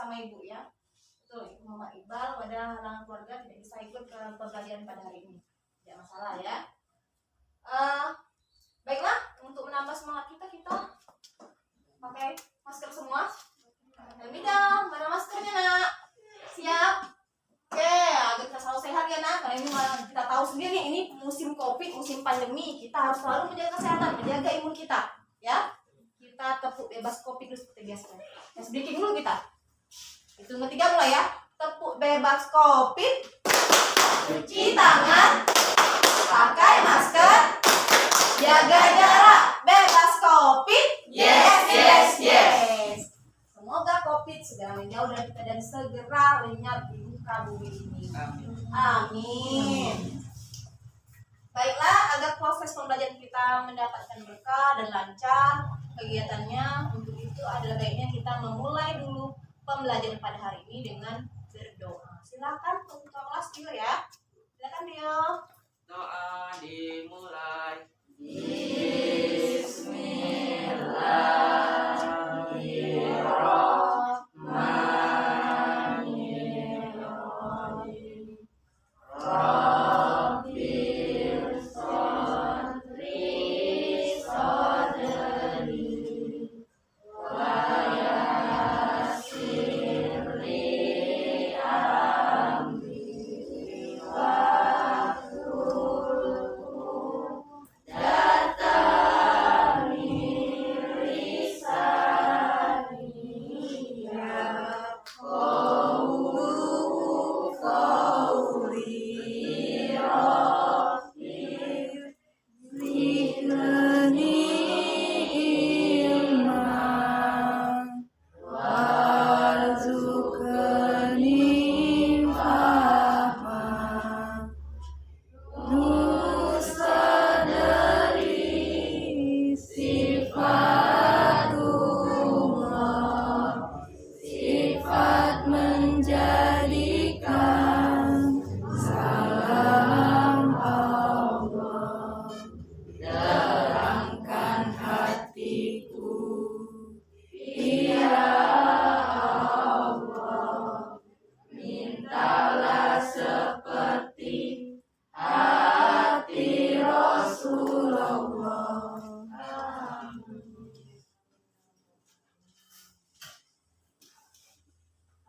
sama ibu ya. Betul, Mama Iqbal pada halangan keluarga tidak bisa ikut ke pembelajaran pada hari ini. Tidak masalah ya. Baiklah, untuk menambah semangat kita pakai masker semua. Dan Mida, mana maskernya nak? Siap? Oke, agar kita selalu sehat ya nak. Karena ini kita tahu sendiri ini musim COVID, musim pandemi. Kita harus selalu menjaga kesehatan, menjaga imun kita. Ya, kita tepuk bebas COVID dulu seperti biasa. Ya, sedikit dulu kita. Hitung ketiga mulai ya. Tepuk bebas COVID, cuci tangan, pakai masker, jaga jarak, bebas COVID. Yes, yes, yes. Semoga COVID segera menjauh dari kita dan segera lenyap di muka bumi ini. Amin. Baiklah, agar proses pembelajaran kita mendapatkan berkah dan lancar kegiatannya, untuk itu adalah baiknya kita memulai dulu pembelajaran pada hari ini dengan berdoa. Silakan untuk kelas Dio ya. Silakan Dio. Doa dimulai. Bismillahirrahmanirrahim. Rabbil sadri sadri wa yassirli amri wahlul uqdatam min lisani yafqahu qawli rabbi zidni ilman warzuqni fahman nusa dari sifatullah, sifat menjadikan salam Allah, terangkan hatiku ya Allah, mintalah seperti hati Rasulullah.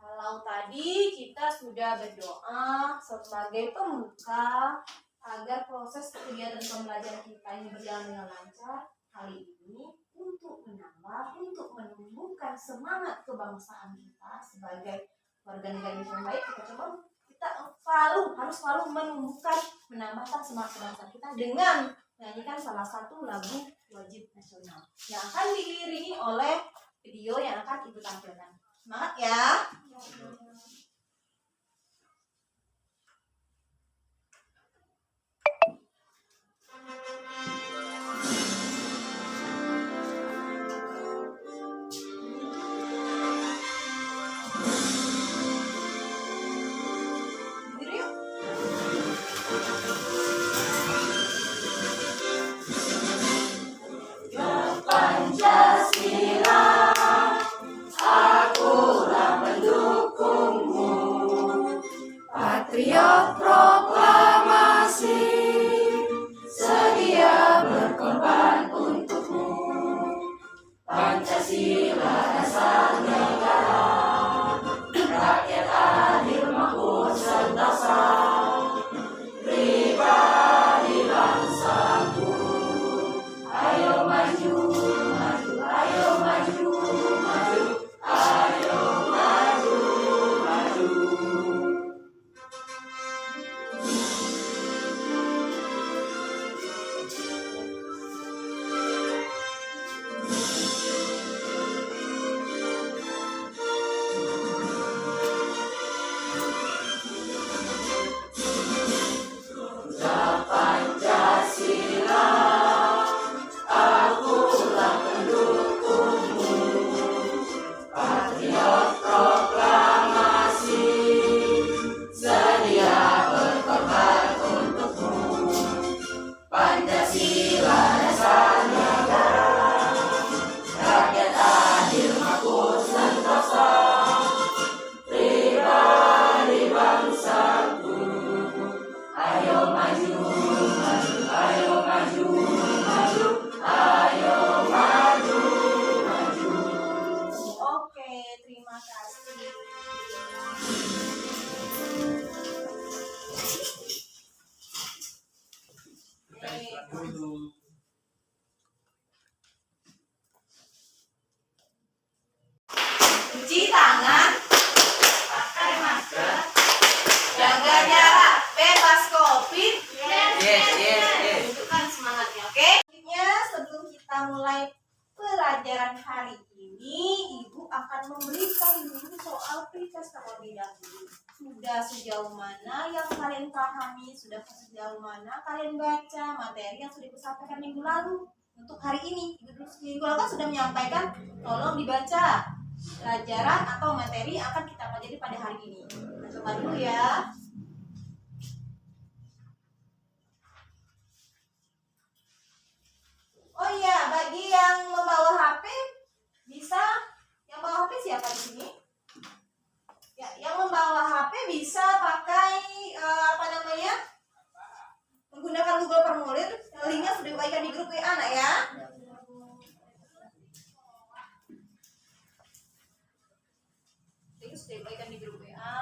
Kalau tadi kita sudah berdoa sebagai pembuka agar proses kegiatan pembelajaran kita ini berjalan dengan lancar, kali ini untuk menambah, untuk menumbuhkan semangat kebangsaan kita sebagai warga negara Indonesia yang baik, kita harus selalu menumbuhkan, menambahkan semangat kebangsaan kita dengan menyanyikan salah satu lagu wajib nasional yang akan diiringi oleh video yang akan ibu tampilkan. Semangat ya. Pancasila, akulah pendukungmu. dulu. Cuci tangan, pakai masker, jaga jarak, bebas COVID. Yes. Tunjukkan semangatnya, oke? Selanjutnya, sebelum kita mulai pelajaran hari ini, Ibu akan memberikan dulu soal pretest terlebih dahulu. Sudah sejauh mana yang kalian pahami? Sudah sejauh mana kalian baca materi yang sudah disampaikan minggu lalu? Untuk hari ini, Ibu minggu lalu kan sudah menyampaikan, tolong dibaca pelajaran atau materi yang akan kita pelajari pada hari ini. Kita coba dulu ya. Oh iya, bagi yang membawa HP bisa, yang bawa HP siapa di sini? Ya, yang membawa HP bisa pakai menggunakan Google Formulir. Linknya sudah dibagikan di grup WA, nak ya. Link sudah dibagikan di grup WA.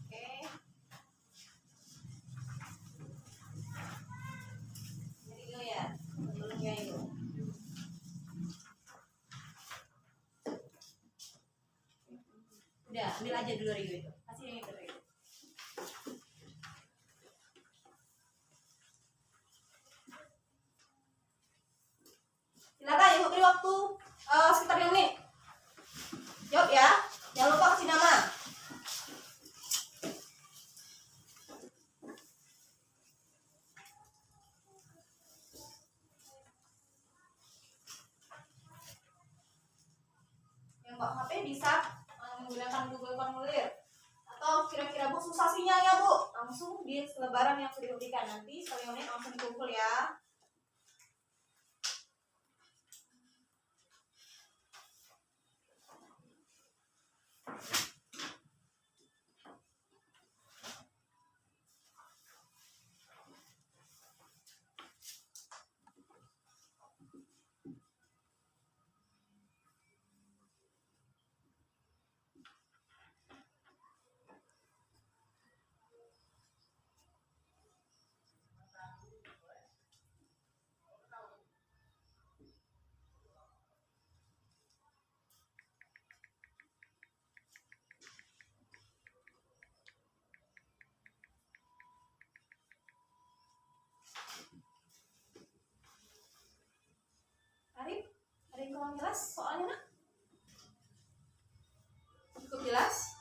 Oke. Jadi dulu ya, belum ya itu. Udah, ambil aja dulu Rio itu. Kasih yang itu Rio. Silakan Ibu beri waktu sekitar 5 menit. Jawab ya. Jangan lupa kasih nama. Yang bawa HP bisa menggunakan Google Formulir. Atau kira-kira Bu susah sinyalnya Bu, langsung di selebaran yang sudah diberikan. Nanti sekali menit langsung dikumpul ya. Arif, ada yang kurang jelas soalnya nak? Cukup jelas?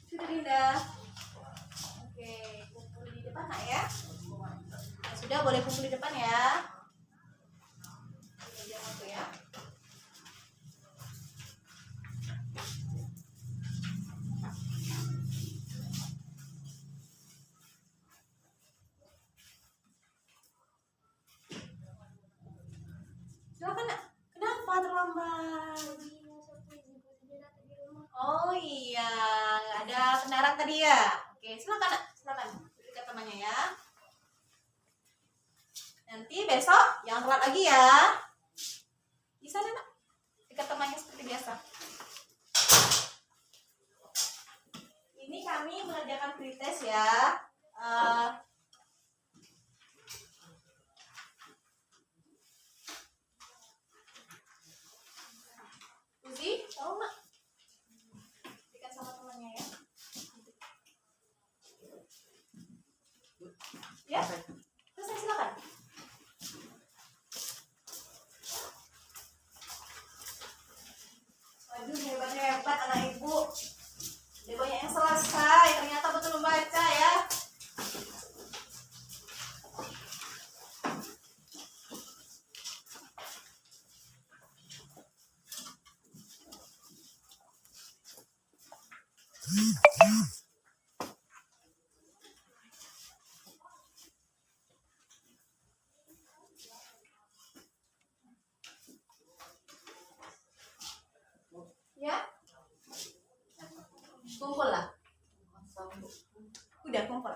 Sudah Dinda. Oke, kumpul di depan nak ya. Sudah boleh kumpul di depan ya. Jangan tuh ya. Silakan nak. Kenapa terlambat? Oh iya, ada kendaraan tadi ya. Oke, silakan nak, silakan. Beri ke temannya ya. Jangan telat lagi ya. Di sana nak, dekat temannya seperti biasa. Ini kami mengerjakan pretest ya. Uzi, tahu nggak? Dekat sama temannya ya. Ya, selesai silakan. Waduh, hebat-hebat anak ibu. Udah banyak yang selesai, ternyata betul membaca ya. Ya, kumpul lah. Udah kumpul.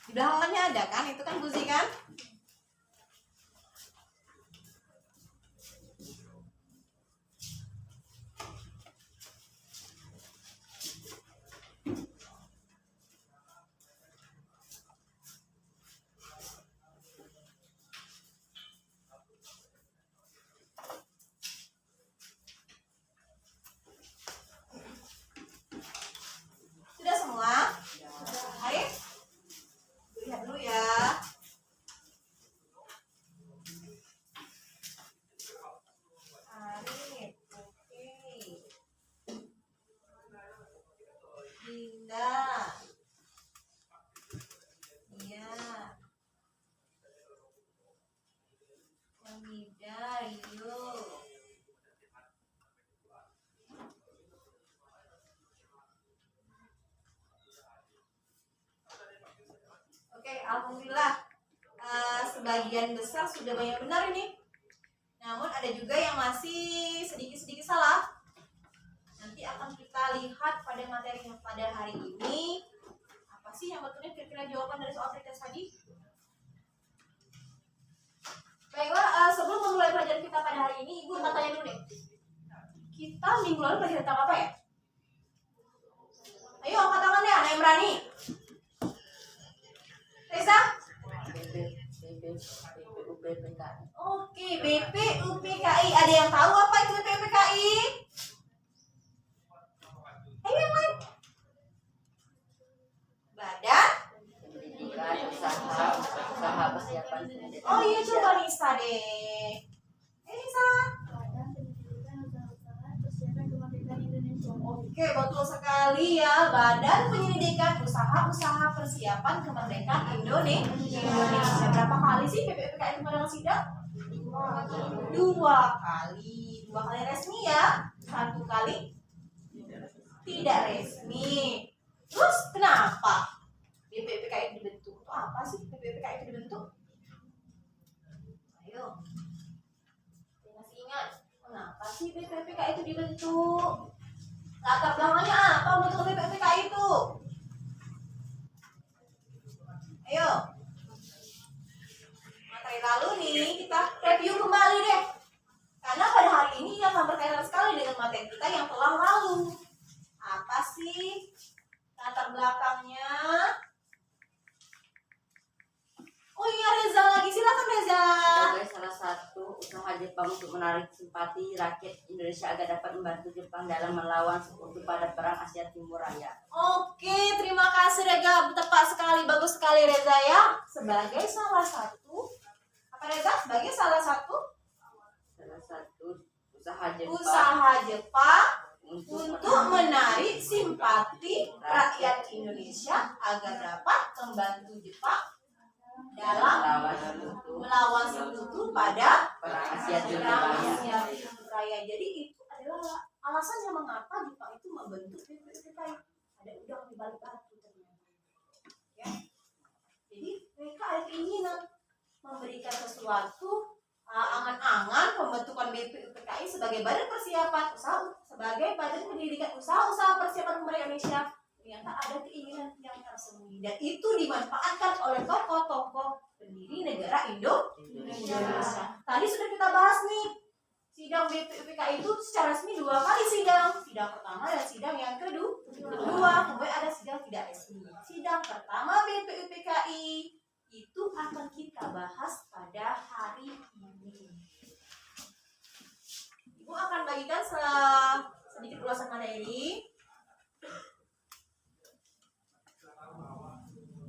Di belakangnya ada kan? Itu kan buzi kan? Sudah semua? Ayo, lihat dulu ya. Arif, oke. Dinda. Iya. Hamida, Rio. Oke, alhamdulillah. Sebagian besar sudah banyak benar ini. Namun ada juga yang masih sedikit-sedikit salah. Nanti akan kita lihat pada materi pada hari ini. Apa sih yang betulnya kira-kira jawaban dari soal pretest tadi? Baiklah, sebelum memulai pelajaran kita pada hari ini, Ibu mau tanya dulu deh. Kita minggu lalu belajar tentang apa ya? Ayo angkat tangan deh, anak yang berani. Reza? Oke, BPUPKI. Ada yang tahu apa itu BPUPKI? Ayo yang lain. Badan? Usaha persiapan. Oh iya, coba Nisa deh. Nisa. Oke, betul sekali ya. Badan Penyelidikan Usaha-Usaha Persiapan Kemerdekaan Indonesia. Berapa kali sih BPUPKI itu pada sidang? 2 kali. 2 kali resmi ya. 1 kali tidak resmi. Terus kenapa BPUPKI dibentuk? Itu apa sih BPUPKI itu dibentuk? Ayo. Masih ingat kenapa sih BPUPKI itu dibentuk? Latar belakangnya apa untuk BPUPKI itu? Ayo. Materi lalu nih kita review kembali deh. Karena pada hari ini akan berkaitan sekali dengan materi kita yang telah lalu. Apa sih latar belakangnya? Oh iya, Reza lagi, silakan Reza. Sebagai salah satu usaha Jepang untuk menarik simpati rakyat Indonesia agar dapat membantu Jepang dalam melawan sekutu pada Perang Asia Timur Raya. Oke, terima kasih Reza, tepat sekali, bagus sekali Reza ya. Sebagai salah satu, apa Reza? Sebagai salah satu usaha Jepang untuk menarik simpati rakyat Indonesia agar dapat membantu Jepang dalam melawan sekutu pada Perang Asia Timur Perang Raya. Asia Timur Raya. Jadi itu adalah alasannya mengapa Jepang itu membentuk BPUPKI. Ada udang di balik batu ternyata. Ya. Jadi mereka ada keinginan memberikan sesuatu angan-angan pembentukan BPUPKI sebagai badan persiapan usaha, sebagai badan pendidikan usaha-usaha persiapan kemerdekaan Indonesia. Ternyata ada keinginan yang tersembunyi dan itu dimanfaatkan oleh tokoh-tokoh pendiri negara Indonesia. dua kali sidang. Sidang pertama dan sidang yang kedua. Kemudian ada sidang tidak resmi. Sidang pertama BPUPKI itu akan kita bahas pada hari ini. Ibu akan bagikan sedikit ulasan materi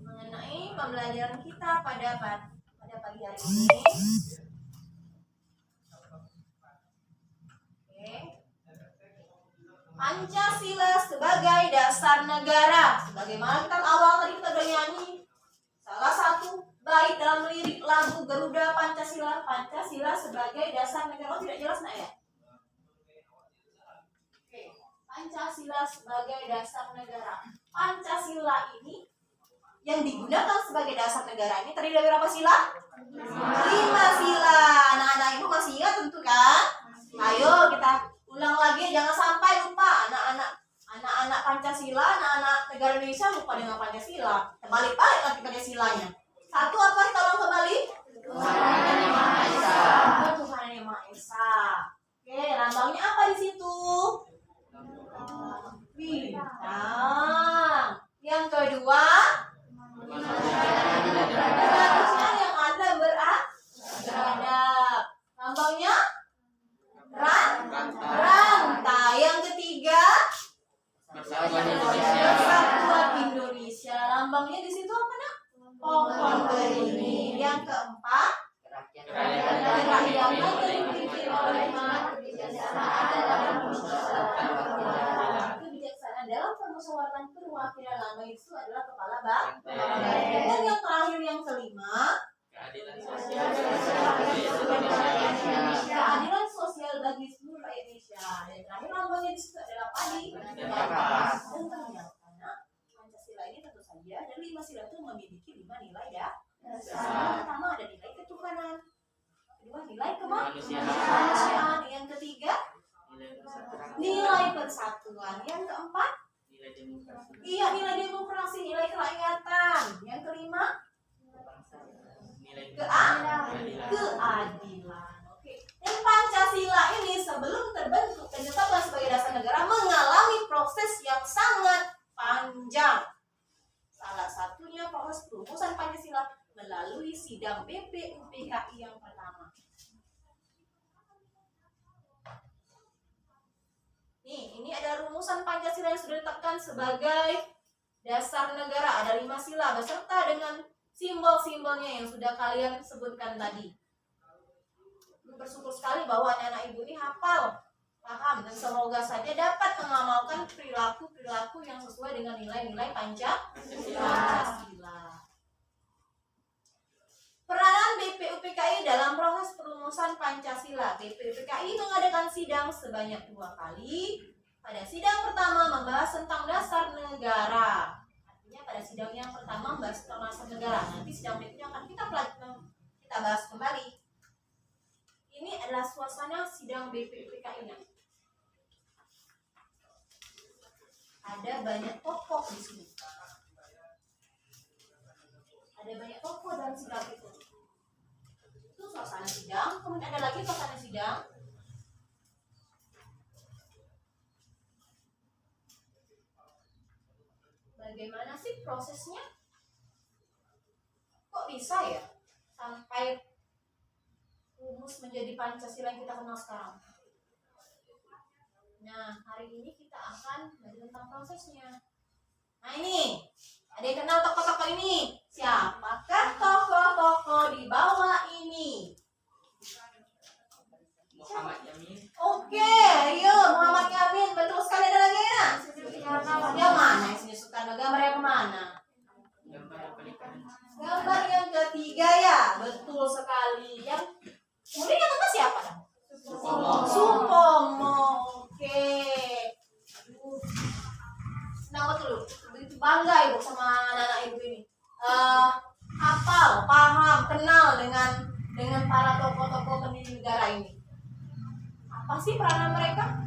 mengenai pembelajaran kita pada pagi hari ini. Oke. Pancasila sebagai dasar negara. Sebagaimana kita awal tadi kita udah nyanyi salah satu bait dalam lirik lagu Garuda Pancasila. Pancasila sebagai dasar negara. Oh, tidak jelas nak ya? Oke. Pancasila sebagai dasar negara. Pancasila ini yang digunakan sebagai dasar negara ini terdiri dari berapa sila? 5 sila. Anak-anak ibu masih ingat tentu kan? Ayo kita ulang lagi, jangan sampai lupa. Anak-anak Pancasila, anak-anak negara Indonesia lupa dengan Pancasila. Balik-balik nanti Pancasilanya. Satu apa kita ulang kembali? Tuhan Yang Maha Esa. Tuhan Yang Maha Esa. Oke, lambangnya apa di situ? Bintang. Yang kedua, manusia yang ada beradab. Lambangnya rantai. Yang ketiga, Persatuan Indonesia. Lambangnya di situ apa nak? Pohon beringin. Yang keempat, kerakyatan dipimpin oleh kebijaksanaan dalam permusyawaratan perwakilan. Lambang itu adalah kepala bangsa. Dan yang terakhir yang kelima, keadilan sosial bagi seluruh rakyat Indonesia. Dan terakhir lambangnya di situ adalah padi. Dan ternyata Pancasila ini tentu saja dari 5 sila itu memiliki 5 nilai ya. Pertama ada nilai ketuhanan, kedua nilai kemanusiaan, yang ketiga nilai persatuan, yang keempat nilai demokrasi, nilai kerakyatan, yang kelima keadilan. Oke. Dan Pancasila ini sebelum terbentuk dan ditetapkan sebagai dasar negara mengalami proses yang sangat panjang. Salah satunya proses perumusan Pancasila melalui sidang BPUPKI yang pertama. Nih, ini ada rumusan Pancasila yang sudah ditetapkan sebagai dasar negara. Ada 5 sila beserta dengan simbol-simbolnya yang sudah kalian sebutkan tadi. Bersyukur sekali bahwa anak-anak ibu ini hafal, paham, dan semoga saja dapat mengamalkan perilaku-perilaku yang sesuai dengan nilai-nilai Pancasila. Peranan BPUPKI dalam proses perumusan Pancasila. BPUPKI mengadakan sidang sebanyak 2 kali. Pada sidang pertama membahas tentang dasar negara. Artinya pada sidang yang pertama membahas tentang dasar negara. Nanti sidang berikutnya akan kita bahas kembali. Ini adalah suasana sidang BPUPKI. Ada banyak tokoh di sini. Ada banyak tokoh dalam sidang itu. Itu suasana sidang. Kemudian ada lagi suasana sidang. Bagaimana sih prosesnya? Kok bisa ya sampai rumus menjadi Pancasila yang kita kenal sekarang? Nah, hari ini kita akan belajar tentang prosesnya. Nah, ini ada yang kenal tokoh-tokoh ini? Siapakah tokoh-tokoh di bawah ini? Muhammad Yamin. Oke, ayo Muhammad Yamin. Betul sekali, ada lagi ya? Yang mana? Sini suka gambar yang mana? Gambar yang ketiga ya, betul sekali. Yang kemudian yang keempat siapa? Supomo. Oke. Senang betul. Begitu bangga ibu sama anak-anak ibu ini. Hafal, paham, kenal dengan para tokoh-tokoh pendiri negara ini. Apa sih peranan mereka?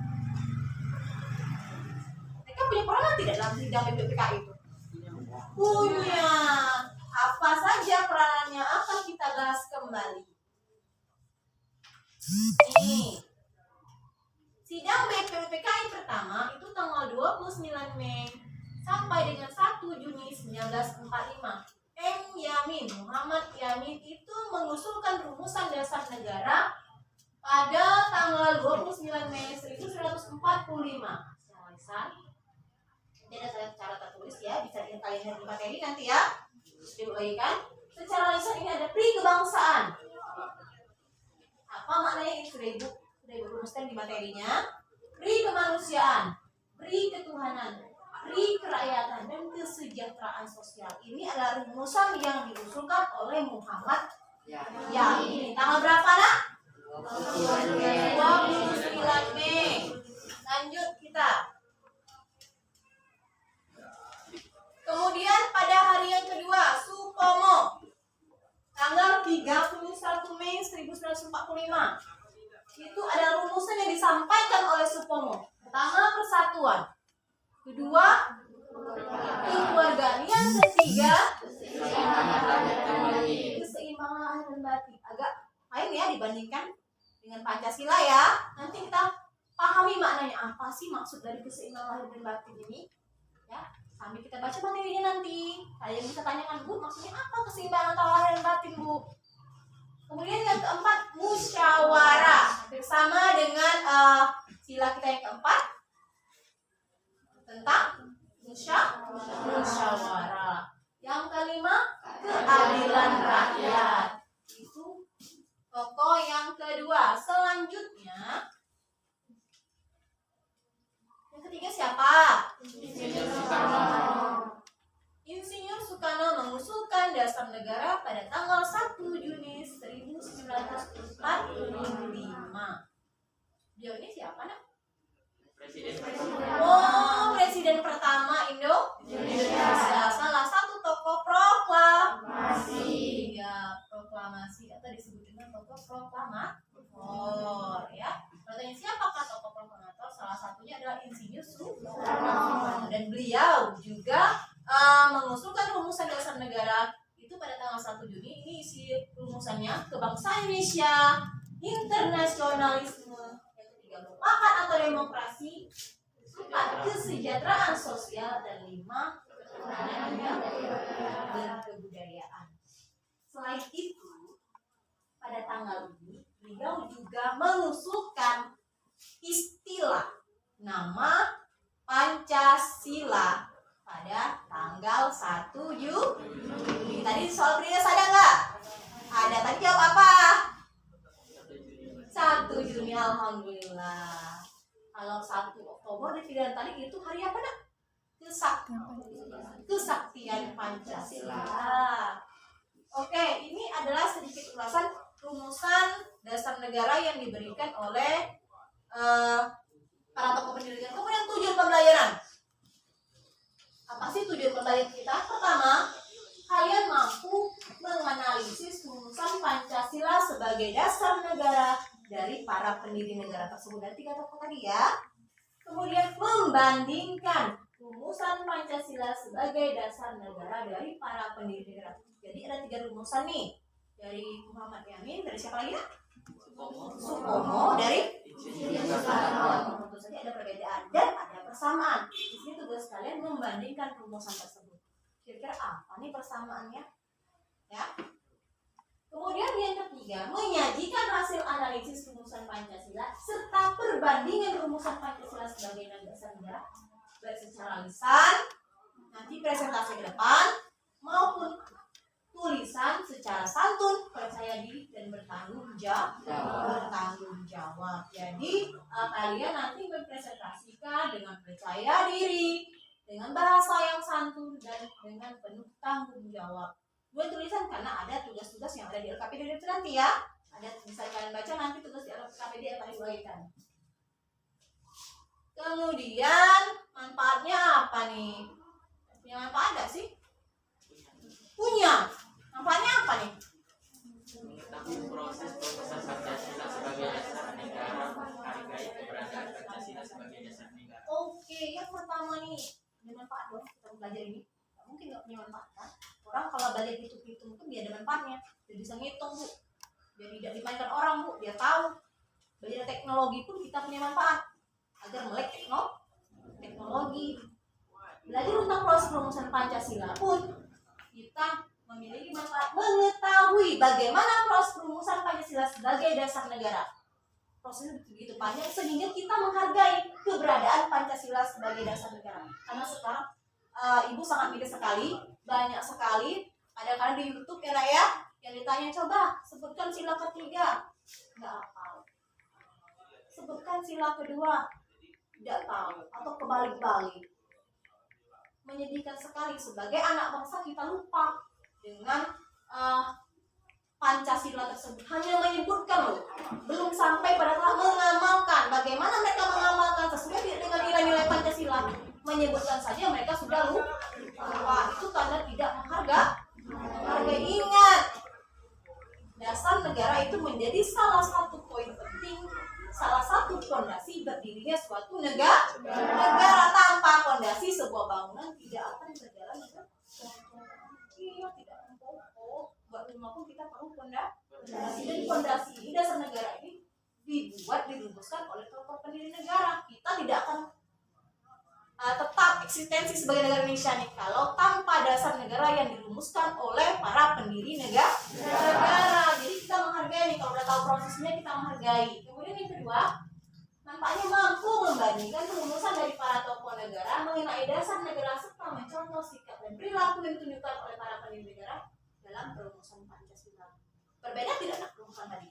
Mereka punya peranan tidak dalam sidang BPUPKI itu? Punya. Apa saja peranannya akan kita bahas kembali. Nih, sidang BPUPKI pertama itu tanggal 29 Mei sampai dengan 1 Juni 1945. M. Yamin, Muhammad Yamin itu mengusulkan rumusan dasar negara pada tanggal 29 Mei 1945. Secara lisan, ini ada cara tertulis ya, bisa kalian lihat di materi nanti ya. Dibagikan. Secara lisan ini ada pri kebangsaan. Apa maknanya ini sudah ibu rumuskan di materinya. Pri kemanusiaan, pri ketuhanan, pri kerakyatan, dan kesejahteraan sosial. Ini adalah rumusan yang diusulkan oleh Muhammad Yamin. Tanggal berapa nak? 29 Mei. Lanjut kita. Kemudian pada hari yang kedua, Supomo. Tanggal 31 Mei 1945. Itu ada rumusan yang disampaikan oleh Supomo. Pertama, persatuan. Kedua, kekeluargaan. Yang ketiga, keseimbangan lahir dan batin. Agak lain ya dibandingkan dengan Pancasila ya. Nanti kita pahami maknanya apa sih maksud dari keseimbangan lahir dan batin ini. Ya, sambil kita baca materinya nanti. Kalian bisa tanyakan, Bu, maksudnya apa keseimbangan antara lahir dan batin, Bu? Kemudian yang keempat, musyawarah. Bersama dengan sila kita yang keempat tentang musyawarah. Yang kelima, keadilan rakyat. Itu tokoh yang kedua. Selanjutnya, yang ketiga siapa? Insinyur Soekarno mengusulkan dasar negara pada tanggal 1 Juni 1945. Dia ini siapa nak? Presiden pertama Indonesia. Salah satu tokoh proklamasi. Ya, proklamasi atau disebut dengan tokoh proklamator ya. Katanya siapakah tokoh proklamator? Salah satunya adalah Insinyur Soekarno. Dan beliau juga mengusulkan rumusan dasar negara itu pada tanggal 1 Juni. Ini isi rumusannya: kebangsaan Indonesia, internasionalisme, yang ketiga merupakan atau demokrasi, 4 kesejahteraan sosial, dan 5 berkebudayaan. Selain itu, pada tanggal ini beliau juga mengusulkan istilah nama Pancasila pada tanggal 1 Juni. Tadi soal prioritas ada nggak? Ada. Tadi jawab apa? 1 Juni. Alhamdulillah. Kalau 1 Oktober di pilihan tadi itu hari apa nak? Kesaktian Pancasila. Oke, ini adalah sedikit ulasan rumusan dasar negara yang diberikan oleh para tokoh pendidikan. Kemudian tujuan pembelajaran. Apa sih tujuan pembelajaran kita? Pertama, kalian mampu menganalisis rumusan Pancasila sebagai dasar negara dari para pendiri negara tersebut. Dari 3 tokoh tadi ya. Kemudian membandingkan rumusan Pancasila sebagai dasar negara dari para pendiri negara. Jadi ada 3 rumusan nih. Dari Muhammad Yamin, dari siapa lagi ya? Supomo, dari Soekarno. Tentu saja ada perbedaan dan ada persamaan. Di sini tugas kalian membandingkan rumusan tersebut. Kira-kira apa nih persamaannya? Ya. Kemudian yang ketiga, menyajikan hasil analisis rumusan Pancasila serta perbandingan rumusan Pancasila sebagai dasar negara, baik secara lisan, nanti presentasi ke depan, maupun tulisan secara santun, percaya diri, dan bertanggung jawab. Jadi kalian nanti mempresentasikan dengan percaya diri, dengan bahasa yang santun, dan dengan penuh tanggung jawab. Buat tulisan karena ada tugas-tugas yang ada di LKPD itu nanti ya. Ada bisa kalian baca nanti tugas di LKPD yang akan dibagikan. Kemudian manfaatnya apa nih? Punya manfaat gak sih? Punya. Manfaatnya apa nih? Mengetahui proses pengurusan Pancasila sebagai dasar negara, menghargai keberadaan Pancasila sebagai dasar negara. Oke, yang pertama nih, ada manfaat dong kita belajar ini. Gak mungkin gak punya manfaat kan? Orang kalau belajar hitung-hitung itu biar ada manfaatnya. Dia bisa ngitung, Bu. Biar tidak dimainkan orang, Bu. Dia tahu. Belajar teknologi pun kita punya manfaat. Agar melek teknologi. Belajar tentang proses perumusan Pancasila pun kita memiliki manfaat mengetahui bagaimana proses perumusan Pancasila sebagai dasar negara. Prosesnya begitu panjang sehingga kita menghargai keberadaan Pancasila sebagai dasar negara. Karena sekarang ibu sangat miris sekali, banyak sekali kadang-kadang di YouTube ya Nak ya, yang ditanya coba sebutkan sila ketiga, nggak hafal. Sebutkan sila kedua, tidak tahu atau kebalik-balik. Menyedihkan sekali, sebagai anak bangsa kita lupa dengan Pancasila tersebut. Hanya menyebutkan loh, belum sampai pada tahap mengamalkan. Bagaimana mereka mengamalkan sesuai dengan nilai-nilai Pancasila? Menyebutkan saja mereka sudah lupa. Itu tanda tidak menghargai. Ingat, dasar negara itu menjadi salah satu poin penting, salah satu fondasi berdirinya suatu negara. Tanpa fondasi sebuah bangunan tidak akan berjalan dengan tidak kokoh. Buat rumah pun kita perlu fondasi, dan fondasi ini, dasar negara ini dirumuskan oleh tokoh pendiri negara. Kita tidak akan tetap eksistensi sebagai negara Indonesia nih kalau tanpa dasar negara yang dirumuskan oleh para pendiri negara. Jadi kita menghargai nih, kalau udah tahu prosesnya kita menghargai. Kemudian yang kedua, manfaatnya mampu membandingkan perumusan dari para tokoh negara mengenai dasar negara serta mencontoh sikap dan perilaku yang ditunjukkan oleh para pendiri negara dalam perumusan Pancasila. Berbeda tidak nak perumusan tadi?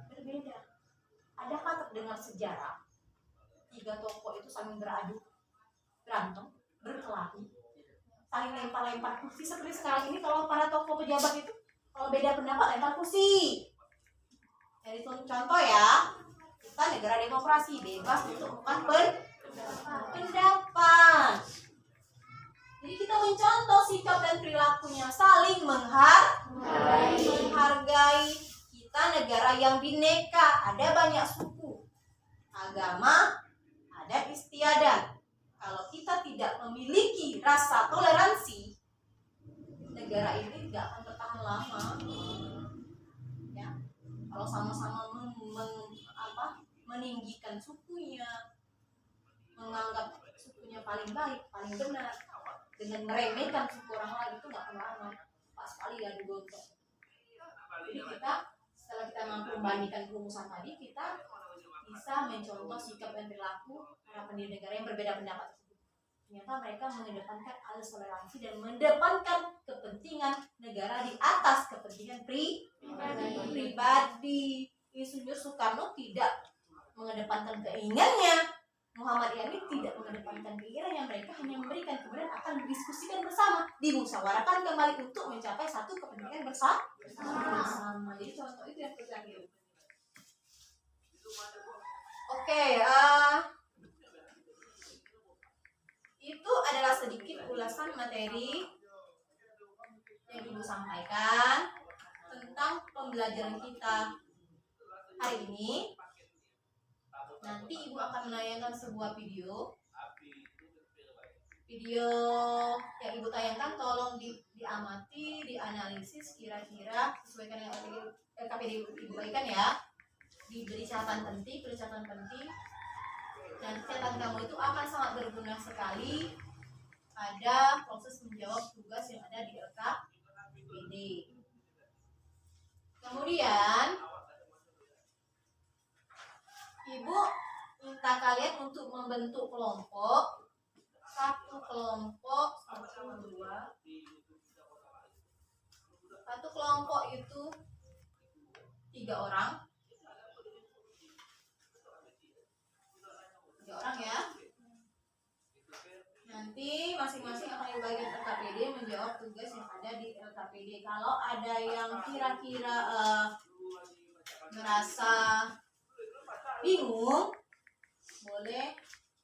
Berbeda. Adakah terdengar sejarah tiga tokoh itu saling beradu, berantem, berkelahi, saling lempar-lempar kursi seperti sekarang ini? Kalau para tokoh pejabat itu kalau beda pendapat lempar kursi. Jadi contoh ya, kita negara demokrasi, bebas untuk mengungkapkan pendapat. Jadi kita mencontoh sikap dan perilakunya, saling menghargai. Kita negara yang bineka, ada banyak suku, agama, adat istiadat. Kalau kita tidak memiliki rasa toleransi, negara ini tidak akan bertahan lama. Ya, kalau sama-sama meninggikan sukunya, menganggap sukunya paling baik, paling benar, dengan meremehkan suku orang lain, itu nggak akan lama. Pas sekali ya digontok. Jadi kita setelah kita mampu membandingkan perumusan tadi, kita bisa mencontoh sikap dan perilaku para pendiri negara yang berbeda pendapat tersebut. Ternyata mereka mengedepankan asas toleransi dan mengedepankan kepentingan negara di atas kepentingan pribadi. Insinyur Soekarno tidak mengedepankan keinginannya, Muhammad Yani tidak mengedepankan keinginannya. Mereka hanya memberikan, kemudian akan didiskusikan bersama, dimusyawarahkan kembali untuk mencapai satu kepentingan bersama. Jadi contoh itu yang kita lihat. Oke, itu adalah sedikit ulasan materi yang Ibu sampaikan tentang pembelajaran kita hari ini. Nanti Ibu akan menayangkan sebuah video yang Ibu tayangkan. Tolong diamati, dianalisis, kira-kira sesuaikan dengan LKPD Ibu berikan ya. Diberi catatan penting. Dan catatan kamu itu akan sangat berguna sekali pada proses menjawab tugas yang ada di LKPD. Kemudian Ibu minta kalian untuk membentuk kelompok. Satu kelompok itu 3 orang. 3 orang ya. Nanti masing-masing akan dibagikan LKPD menjawab tugas yang ada di LKPD. Kalau ada yang kira-kira merasa bingung, boleh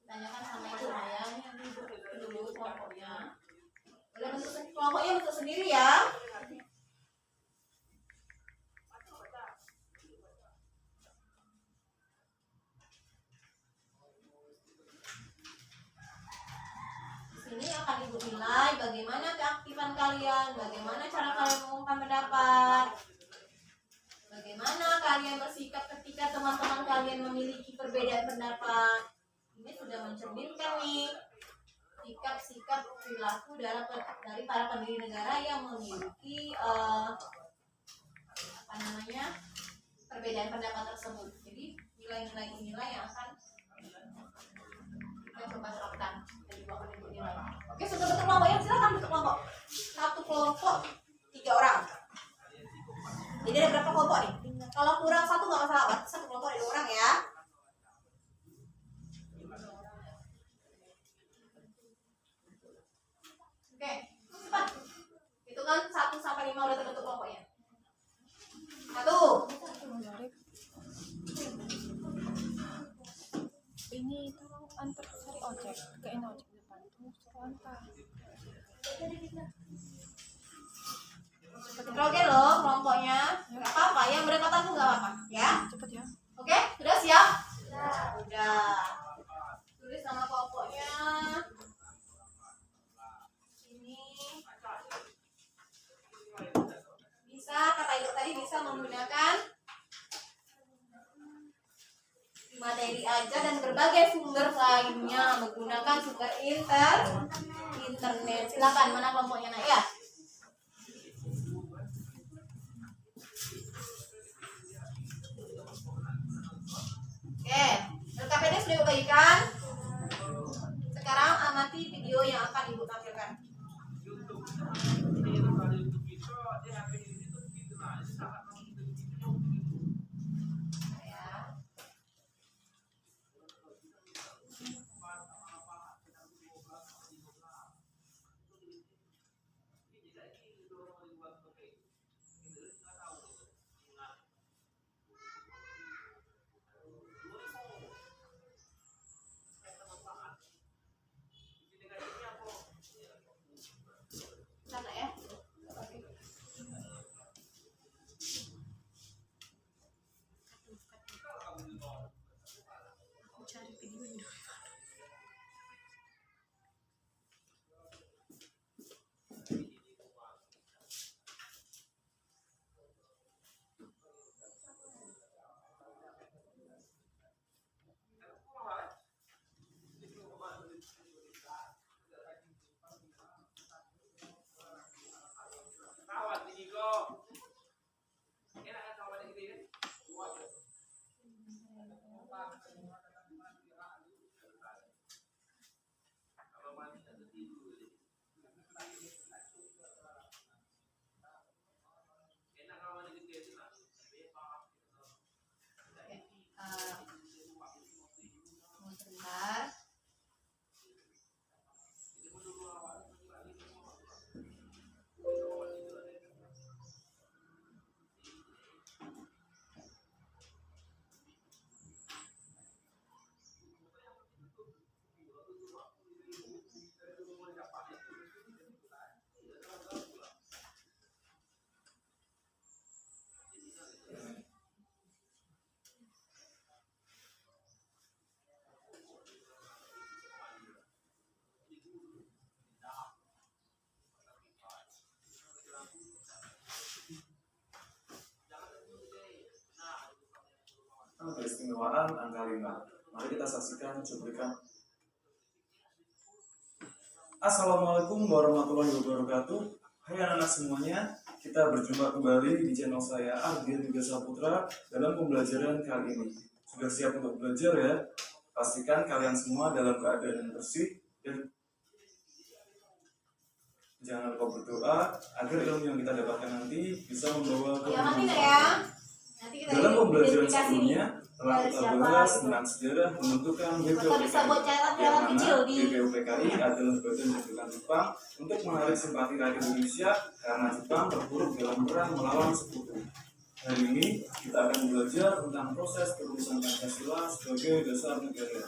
tanyakan sama ibu ayahnya dulu kelompoknya. Boleh bentuk kelompoknya bentuk sendiri ya. Di sini akan ibu nilai bagaimana keaktifan kalian, bagaimana cara kalian mengungkapkan pendapat, bagaimana kalian bersikap ketika teman-teman kalian memiliki perbedaan pendapat. Ini sudah mencerminkan nih sikap-sikap perilaku dari para pendiri negara yang memiliki perbedaan pendapat tersebut. Jadi nilai-nilai inilah yang akan kita coba terapkan dari dua bentuk nilai. Oke, sudah bentuk kelompok ya, silakan bentuk kelompok. Satu kelompok 3 orang. Jadi ada berapa kelompok nih? Kalau kurang satu nggak masalah, berarti satu kelompok ada 2 orang ya. Oke, cepat. Itu kan 1 sampai 5 udah terbentuk kelompoknya. 1. Ini tolong antar cari ojek ke ini ojek depan tuh suruh antar. Oke loh kelompoknya, nggak apa-apa, yang berdekatan tuh nggak apa-apa ya. Cepet ya. Oke, sudah siap? Udah. Tulis nama kelompoknya. Ini bisa kata itu tadi bisa menggunakan materi aja dan berbagai sumber lainnya menggunakan sumber internet. Silakan, mana kelompoknya nak ya? Oke, LKPD sudah dibagikan. Sekarang amati video yang akan ibu tampilkan. Sana ya. Cari videonya dulu. Sebentar. Keistimewaan angka 5. Mari kita saksikan cuplikan. Assalamualaikum warahmatullahi wabarakatuh. Hai anak-anak semuanya, kita berjumpa kembali di channel saya Ardian Yuga Saputra dalam pembelajaran kali ini. Sudah siap untuk belajar ya? Pastikan kalian semua dalam keadaan yang bersih dan jangan lupa berdoa agar ilmu yang kita dapatkan nanti bisa membawa Ya, nanti nggak ya? Nanti kita dalam pembelajaran identifikasi. sebelumnya telah Dari kita siapa bahas gitu. tentang sejarah pembentukan Atau bisa buat catatan kecil di BPUPKI adalah badan pembentukan Jepang untuk menarik simpati rakyat Indonesia karena Jepang terpuruk dalam perang melawan sekutu. Hari ini kita akan belajar tentang proses perumusan Pancasila sebagai dasar negara.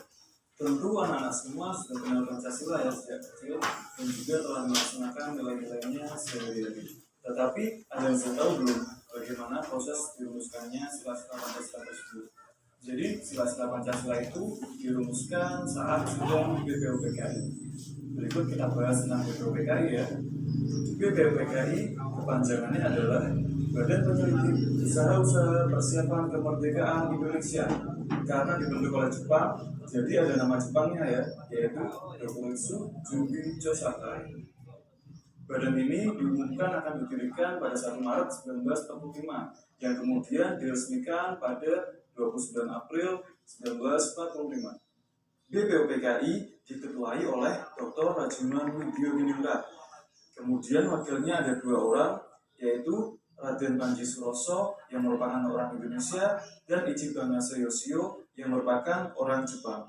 Tentu anak-anak semua sudah kenal Pancasila ya sejak kecil dan juga telah melaksanakan nilai-nilainya sehari-hari. Tetapi ada yang sudah tahu belum bagaimana proses dirumuskannya sila-sila Pancasila tersebut? Jadi sila-sila Pancasila itu dirumuskan saat sidang BPUPKI. Berikut kita bahas tentang BPUPKI ya. BPUPKI kepanjangannya adalah Badan Penyelidik Usaha-Usaha Persiapan Kemerdekaan Indonesia. Karena dibentuk oleh Jepang, jadi ada nama Jepangnya ya, yaitu Dokumitsu Jubicho Sakai. Badan ini diumumkan akan didirikan pada 1 Maret 1945 yang kemudian diresmikan pada 29 April 1945. BPUPKI diketuai oleh Dr. Rajuman Widyoniningrat. Kemudian wakilnya ada 2 orang, yaitu Raden Panji Suroso yang merupakan orang Indonesia dan Ichiban Yoshio yang merupakan orang Jepang.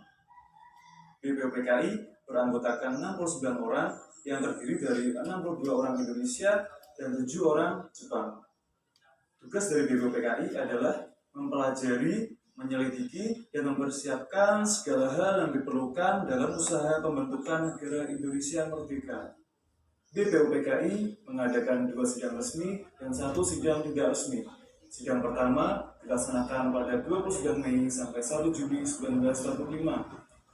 BPUPKI beranggotakan 69 orang yang terdiri dari 62 orang Indonesia dan 7 orang Jepang. Tugas dari BPUPKI adalah mempelajari, menyelidiki, dan mempersiapkan segala hal yang diperlukan dalam usaha pembentukan negara Indonesia merdeka. BPUPKI mengadakan 2 sidang resmi dan 1 sidang tidak resmi. Sidang pertama dilaksanakan pada 29 Mei sampai 1 Juni 1945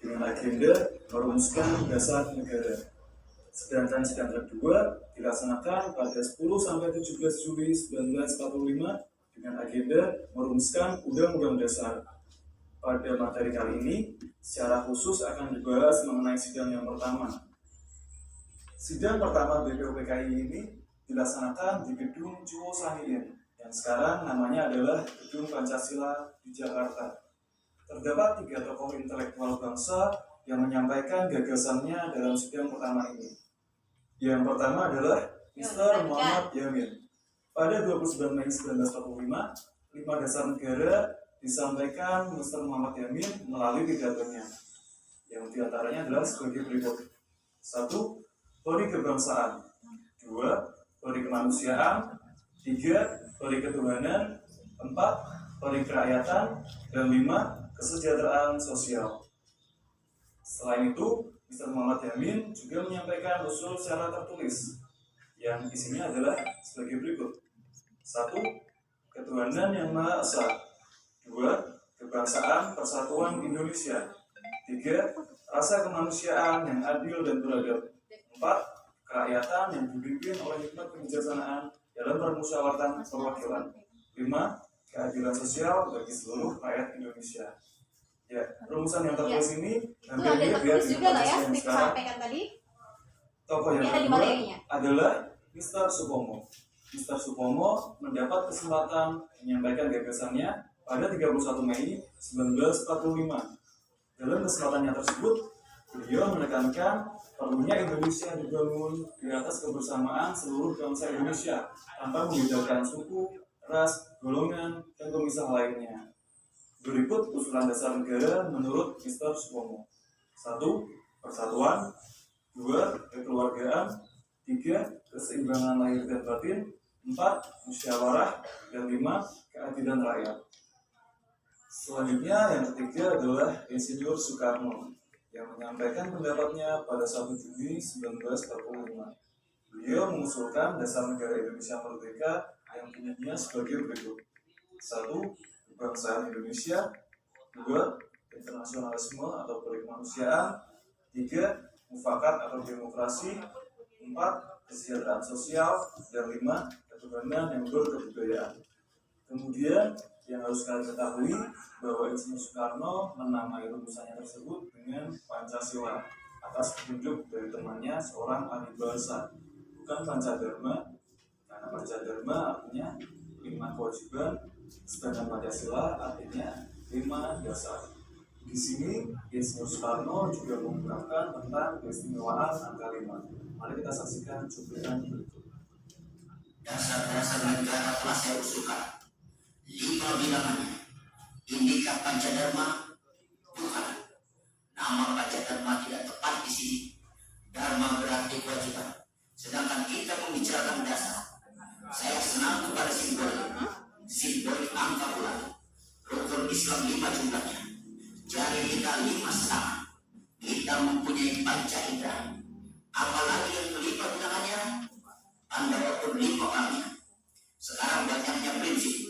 dengan agenda merumuskan dasar negara. Sedangkan sidang kedua dilaksanakan pada 10 sampai 17 Juli 1945 dengan agenda merumuskan Undang-Undang Dasar. Pada materi kali ini, secara khusus akan dibahas mengenai sidang yang pertama. Sidang pertama BPUPKI ini dilaksanakan di Gedung Chuo Sahin yang sekarang namanya adalah Gedung Pancasila di Jakarta. Terdapat 3 tokoh intelektual bangsa yang menyampaikan gagasannya dalam sidang pertama ini. Yang pertama adalah Mr. Muhammad Yamin. Pada 29 Mei 1945, 5 dasar negara disampaikan Mr. Muhammad Yamin melalui pidatonya, yang diantaranya adalah sebagai berikut. 1. Teori kebangsaan. 2. Teori kemanusiaan. 3. Teori ketuhanan. 4. Teori kerakyatan. Dan 5. Kesejahteraan sosial. Selain itu, Mr. Muhammad Yamin juga menyampaikan usul secara tertulis, yang isinya adalah sebagai berikut. 1. Ketuhanan yang Maha Esa. 2. Kebangsaan Persatuan Indonesia. 3. Rasa kemanusiaan yang adil dan beradab. 4. Kerakyatan yang dipimpin oleh hikmat kebijaksanaan dalam permusyawaratan perwakilan. 5. Keadilan sosial bagi seluruh rakyat Indonesia. Ya, rumusan yang tertulis ini itu ada tertulis juga lah ya, seperti disampaikan tadi. Tokoh yang Ini ada di kedua materinya. adalah Mr. Supomo. Mr. Supomo mendapat kesempatan menyampaikan gagasannya pada 31 Mei 1945. Dalam kesempatannya tersebut, beliau menekankan perlunya Indonesia dibangun di atas kebersamaan seluruh bangsa Indonesia tanpa membedakan suku, ras, golongan, dan pemisah lainnya. Berikut usulan dasar negara menurut Mr. Supomo. 1. Persatuan. 2. Kekeluargaan. 3. Keseimbangan lahir dan batin. 4. Musyawarah. Dan 5. Keadilan rakyat. Selanjutnya yang ketiga adalah Insinyur Soekarno yang menyampaikan pendapatnya pada 1 Juni 1945. Beliau mengusulkan dasar negara Indonesia merdeka yang bunyinya sebagai berikut. 1. Kebangsaan Indonesia. 2. Internasionalisme atau perikemanusiaan. 3. Mufakat atau demokrasi. 4. Kesejahteraan sosial. Dan 5. Ketuhanan yang berkebudayaan. Kemudian yang harus kalian ketahui bahwa Insinyur Soekarno menamai rumusannya tersebut dengan Pancasila atas petunjuk dari temannya seorang ahli bahasa, bukan Pancadharma, karena Pancadharma artinya 5 kewajiban, sedangkan Pancasila artinya 5 dasar. Di sini Insinyur Soekarno juga mengungkapkan tentang keistimewaan angka 5. Mari kita saksikan cuplikan berikut. Dasar-dasar negara telah saya usulkan. 5 bilangannya. Indika Pancadharma bukan. Nama Pancadharma tidak tepat di sini. Dharma berarti kewajiban. Sedangkan kita membicarakan dasar. Saya senang kepada simbolik angka bulan. Rukun Islam 5 jumlahnya. Jari kita 5 sama. Kita mempunyai panca indera. Apalagi yang kelima bilangannya. Anda walaupun 5 orangnya. Sekarang banyaknya prinsip.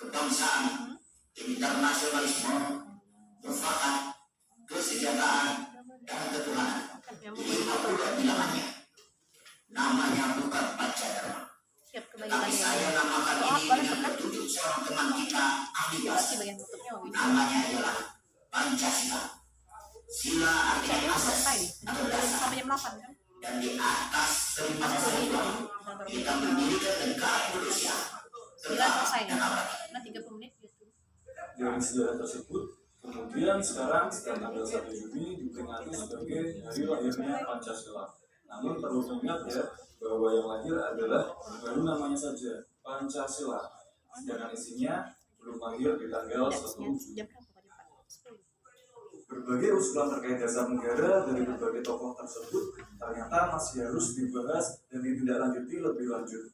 Kebangsaan, internasionalisme, mufakat, kesejahteraan, dan ketuhanan. 5 bilangannya. Namanya bukan Pancadharma. Tetapi saya namakan ini dengan petunjuk seorang teman kita, ahli bahasa. bagian tutupnya Namanya adalah Pancasila. Sila artinya asas atau dasar. sampai jam 8 kan? Dan di atas kelima dasar itu kita mendirikan negara Indonesia. Selesai ya. Nah 30 menit gitu. Dari sejarah tersebut, kemudian sekarang setelah tanggal 1 Juni diperingati sebagai hari lahirnya Pancasila. Namun perlu diingat ya, bahwa yang lahir adalah baru namanya saja, Pancasila. Sedangkan isinya belum lahir di tanggal 1 Juni. Jam berapa? Jam 4. Berbagai usulan terkait dasar negara dari berbagai tokoh tersebut ternyata masih harus dibahas dan ditindaklanjuti lebih lanjut.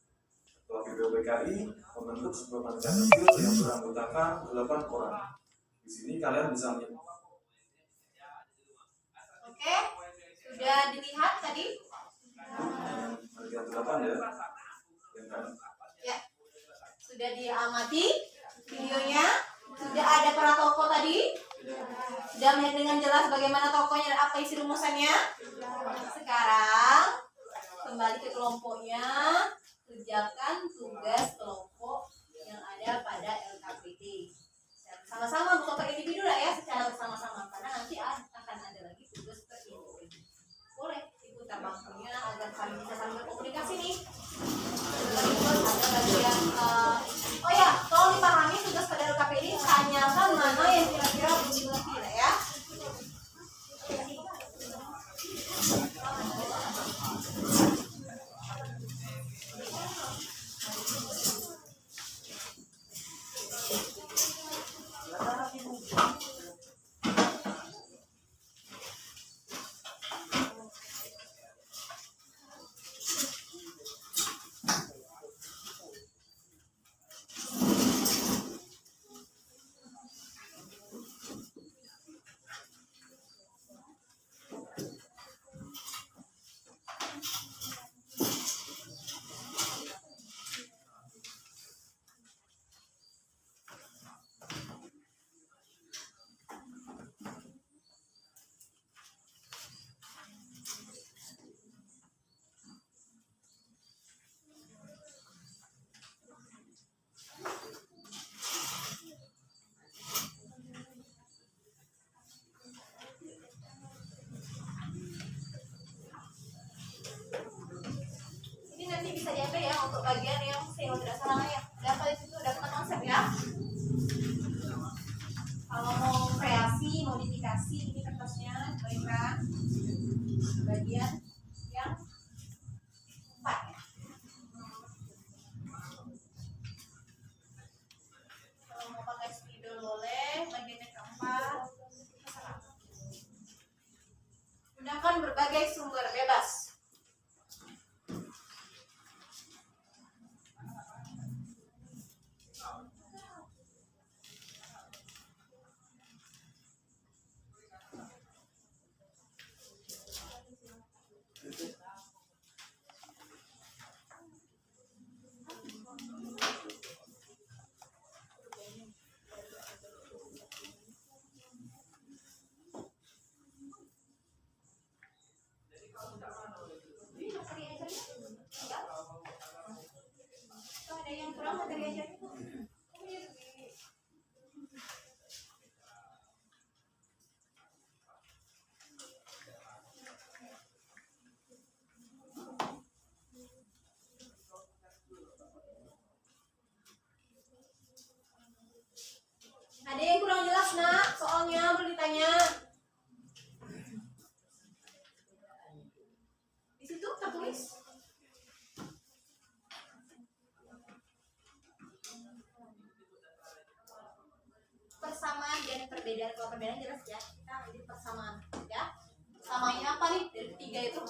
Ketua BPUPKI membentuk sebuah panitia kecil yang beranggotakan 8 orang. Di sini kalian bisa melihat. Oke, sudah dilihat tadi? Panitia 8 ya. Ya, sudah diamati videonya. Sudah ada para tokoh tadi. Sudah melihat dengan jelas bagaimana tokohnya dan apa isi rumusannya. Sekarang kembali ke kelompoknya. Kerjakan tugas kelompok yang ada pada LKPD. Sama-sama bukan per individu lah ya, secara bersama-sama karena nanti akan ada lagi tugas per individu. Boleh diputar bangkunya agar kalian bisa saling berkomunikasi nih. Berikut ada bagian oh ya, tolong dipahami tugas pada LKPD, tanyakan mana yang kira-kira belum dimengerti lah ya. Nanti bisa diambil ya untuk bagian yang saya tidak salah ya. Dapat itu dapat konsep ya. Kalau mau kreasi, modifikasi ini kertasnya berikan bagian yang 4 ya. Kalau mau pakai spidol boleh, bagian yang keempat. Gunakan berbagai sumber bebas. Ada yang kurang materi ajarnya tuh. Ada yang kurang jelas nak, soalnya boleh ditanya. Di situ tertulis. Persamaan dan perbedaan. Kalau perbedaan jelas ya, kita ambil persamaan ya. Samanya apa nih dari ketiga itu?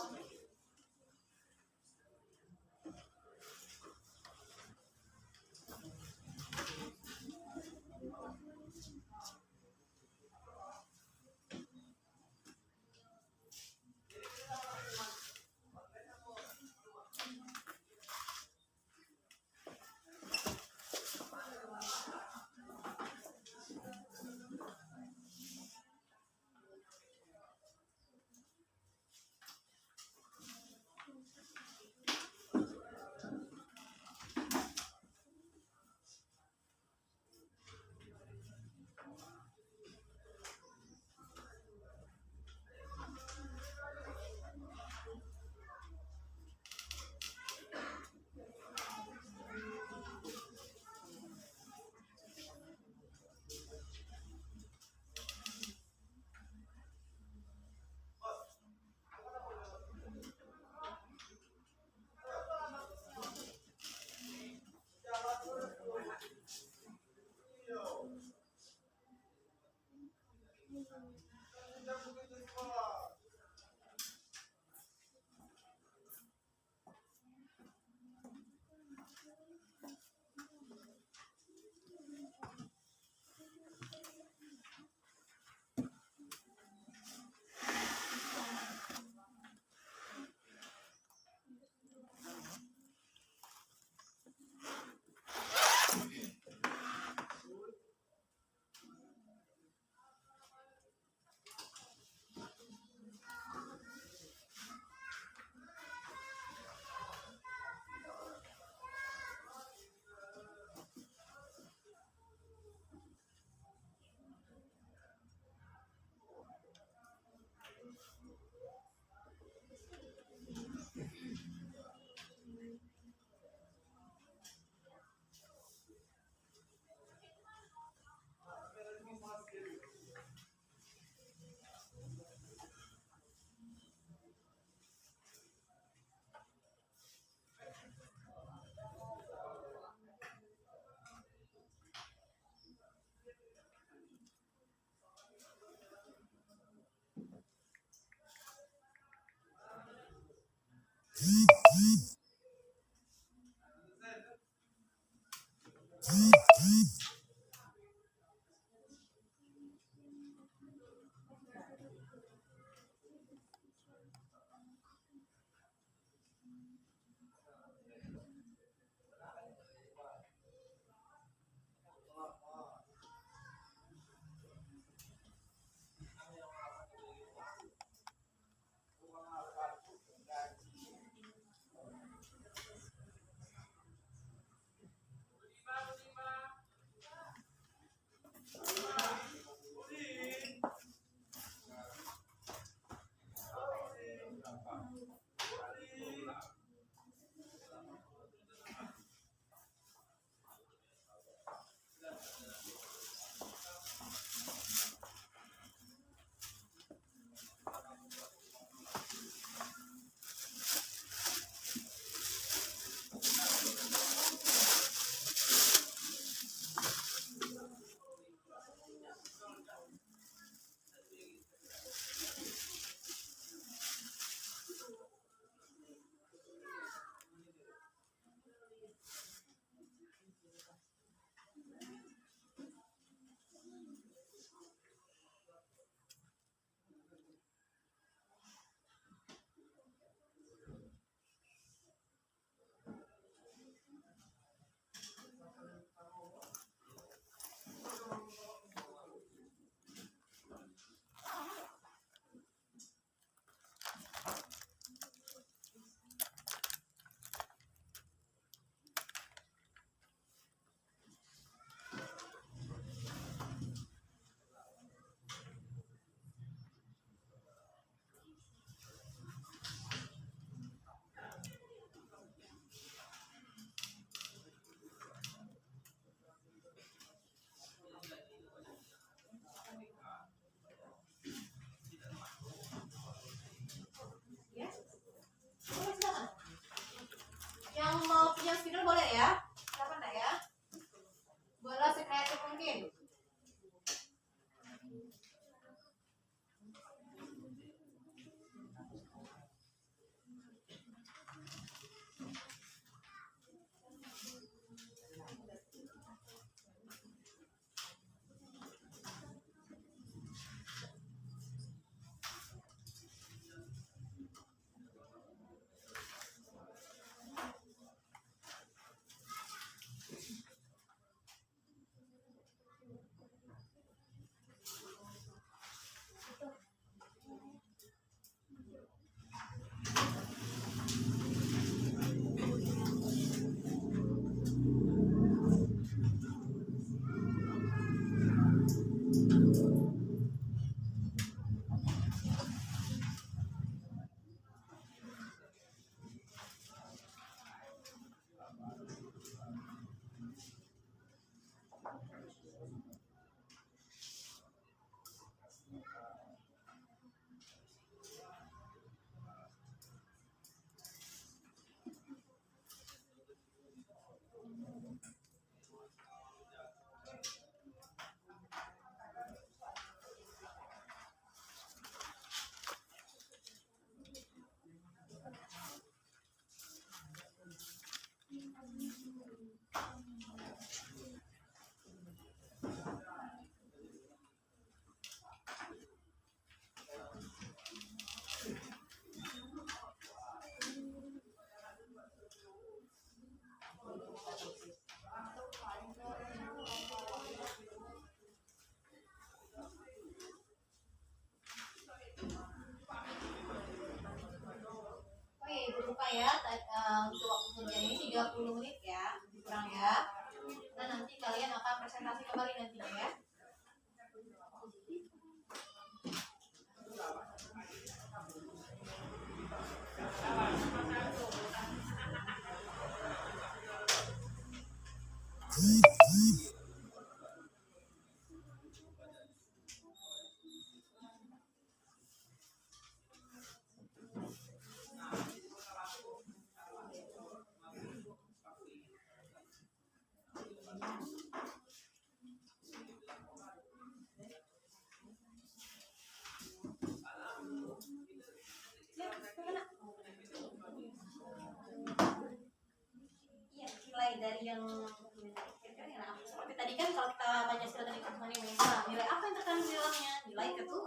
Ya. Boleh, silakan. Yang mau punya spidol boleh ya. Silakan Nak ya. Boleh sekreatif mungkin. Oke, lupa ya, untuk waktu kerja ini 30 menit ya, lebih kurang ya. Nah, nanti kalian akan presentasi kembali nantinya ya. Iya, mulai dari yang itu.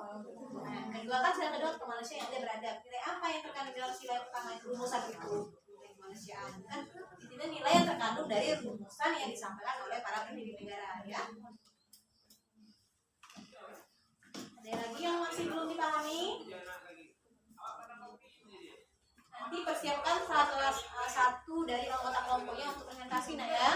Nah, kedua kan sila kedua kemanusiaan yang ada beradab. Nilai apa yang terkandung dalam sila yang pertama itu rumusan itu? Nilai kemanusiaan kan itu nilai yang terkandung dari rumusan yang disampaikan oleh para pendiri negara ya. Ada lagi yang masih belum dipahami? Nanti persiapkan satu dari anggota kelompoknya untuk presentasi nak ya.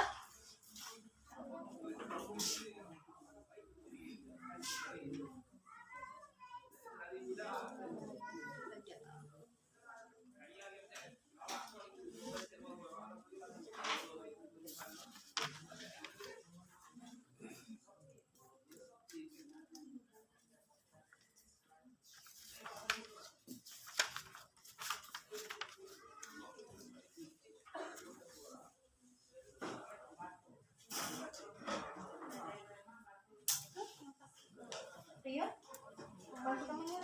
Ria, bantu temannya.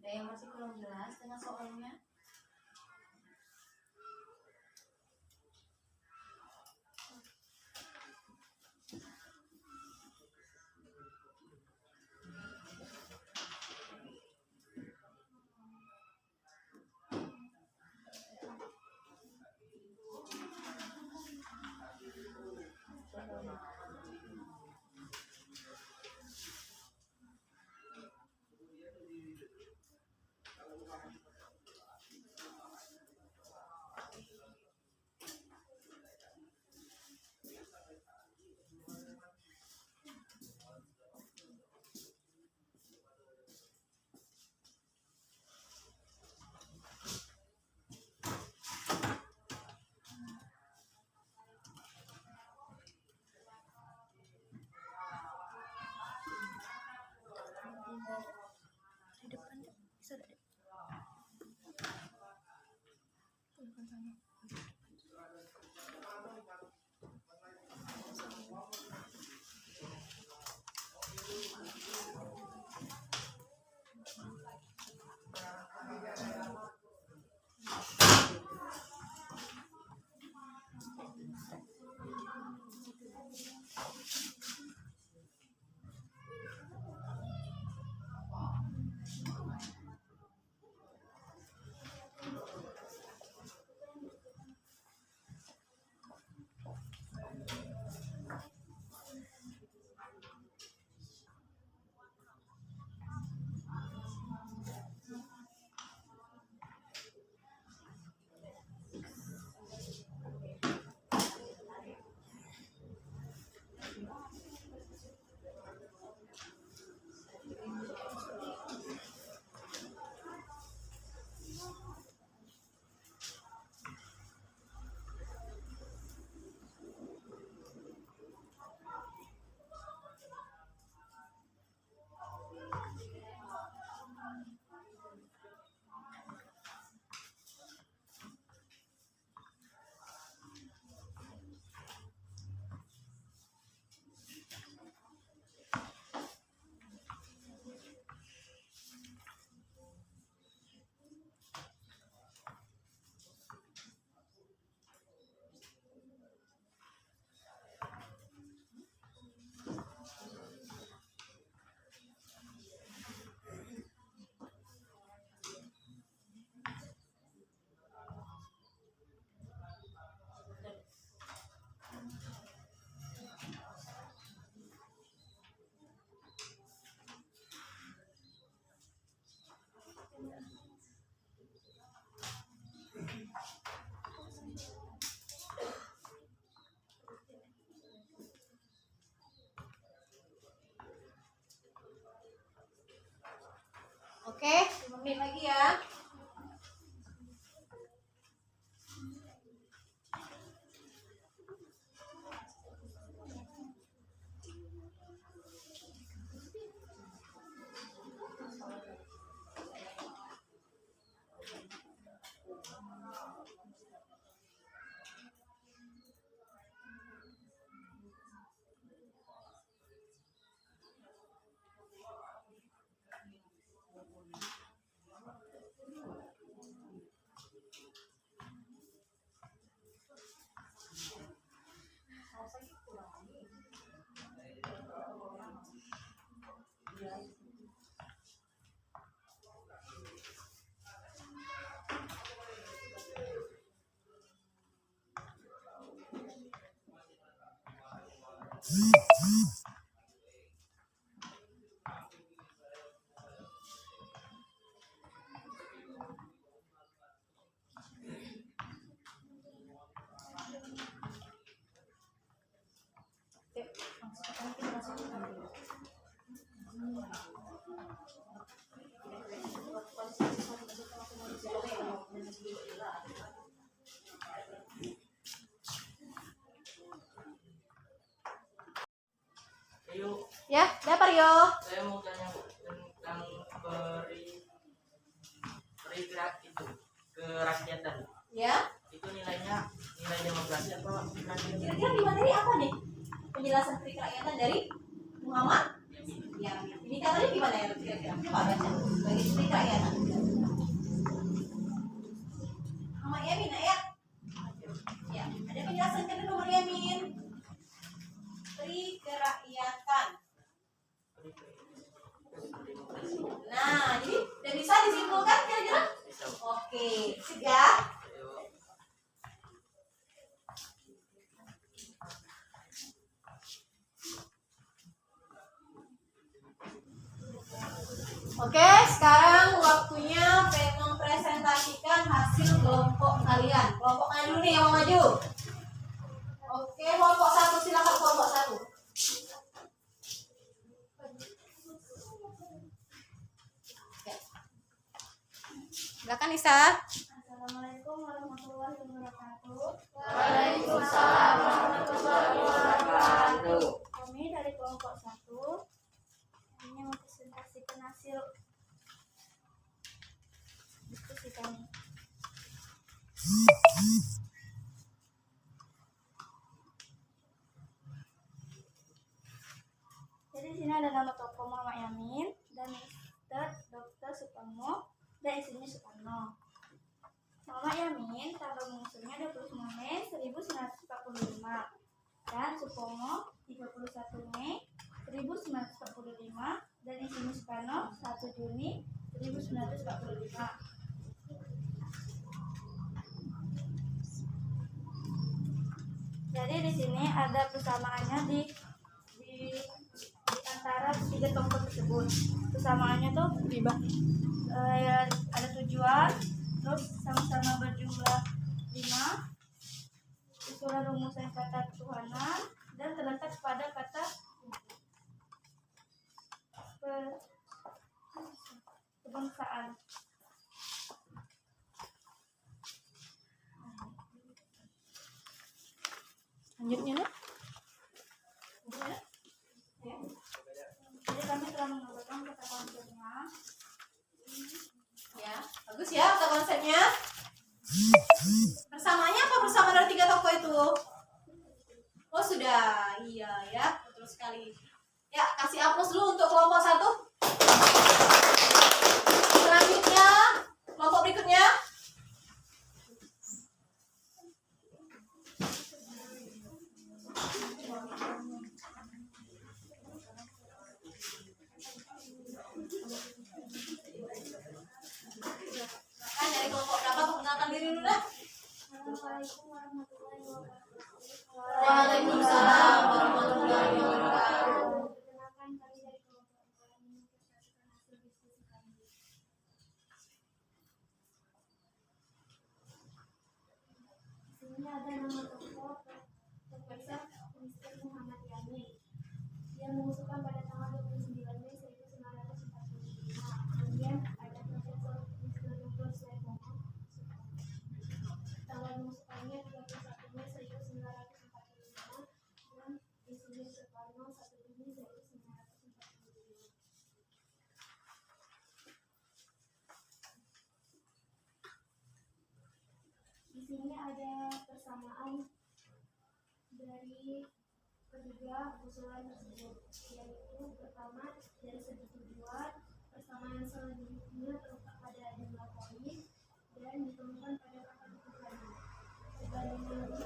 Ada yang masih kurang jelas dengan soalnya? Di depan bisa ada. Bukan sana. Oke, 5 menit lagi ya. Yuk, Ya, dapat yo. saya mau tanya tentang gerak itu kerakyatan. Ya. Itu nilai demokrasi apa? Kira-kira di materi apa nih? Penjelasan trik kerakyatan dari Muhammad? Ya, ini katanya gimana ya kira-kira? Coba baca. Bagi trik kerakyatan. Muhammad Yamin ya. Ya, ada penjelasan kan nomor Yamin. Trik kerakyatan. Nah, jadi udah bisa disimpulkan kira-kira? Oke, siap. Oke, sekarang waktunya mempresentasikan hasil kelompok kalian. Kelompok mana dulu nih yang mau maju? Oke, kelompok 1 silakan kelompok 1. Silakan Nisa. Assalamualaikum warahmatullahi wabarakatuh. Waalaikumsalam warahmatullahi wabarakatuh. Kami dari kelompok 1 ini mempresentasikan hasil diskusi kami. Jadi di sini ada nama tokoh Muhammad Yamin dan Mr. Dr. Suparno dan istrinya Suparno. Muhammad Yamin tanggal mengusulnya 29 Mei 1945 dan Suparno 31 Mei 1945 dan istrinya Suparno 1 Juni 1945. Jadi di sini ada persamaannya di antara tiga tokoh tersebut. Persamaannya tuh ada tujuan, terus sama-sama berjumlah 5, usulan rumusan kata ketuhanan, dan terletak pada kata kebangsaan. Lanjutnya nih. Jadi kami telah menggunakan kata konsepnya. Ya, bagus ya kata konsepnya. Persamaannya apa persamaan dari tiga tokoh itu? Oh sudah, iya ya, betul sekali. Ya, kasih aplaus dulu untuk kelompok 1. Selanjutnya, kelompok berikutnya. Kan dari kelompok berapa perkenalkan diri dulu dah. Assalamualaikum warahmatullahi wabarakatuh. Waalaikumsalam warahmatullahi wabarakatuh. Perkenalkan kami dari kelompok 4 ini mempresentasikan hasil diskusi kami. Di sini ada nama tokoh Profesor Mr. Muhammad Yamin. Dia mengusulkan pada tanggal 29 Mei 1945. Kemudian persamaan dari ketiga usulan tersebut, yaitu pertama dari segi tujuan, persamaan selanjutnya terletak pada jumlah poin dan ditemukan pada kata tujuan. Sebanding lagi,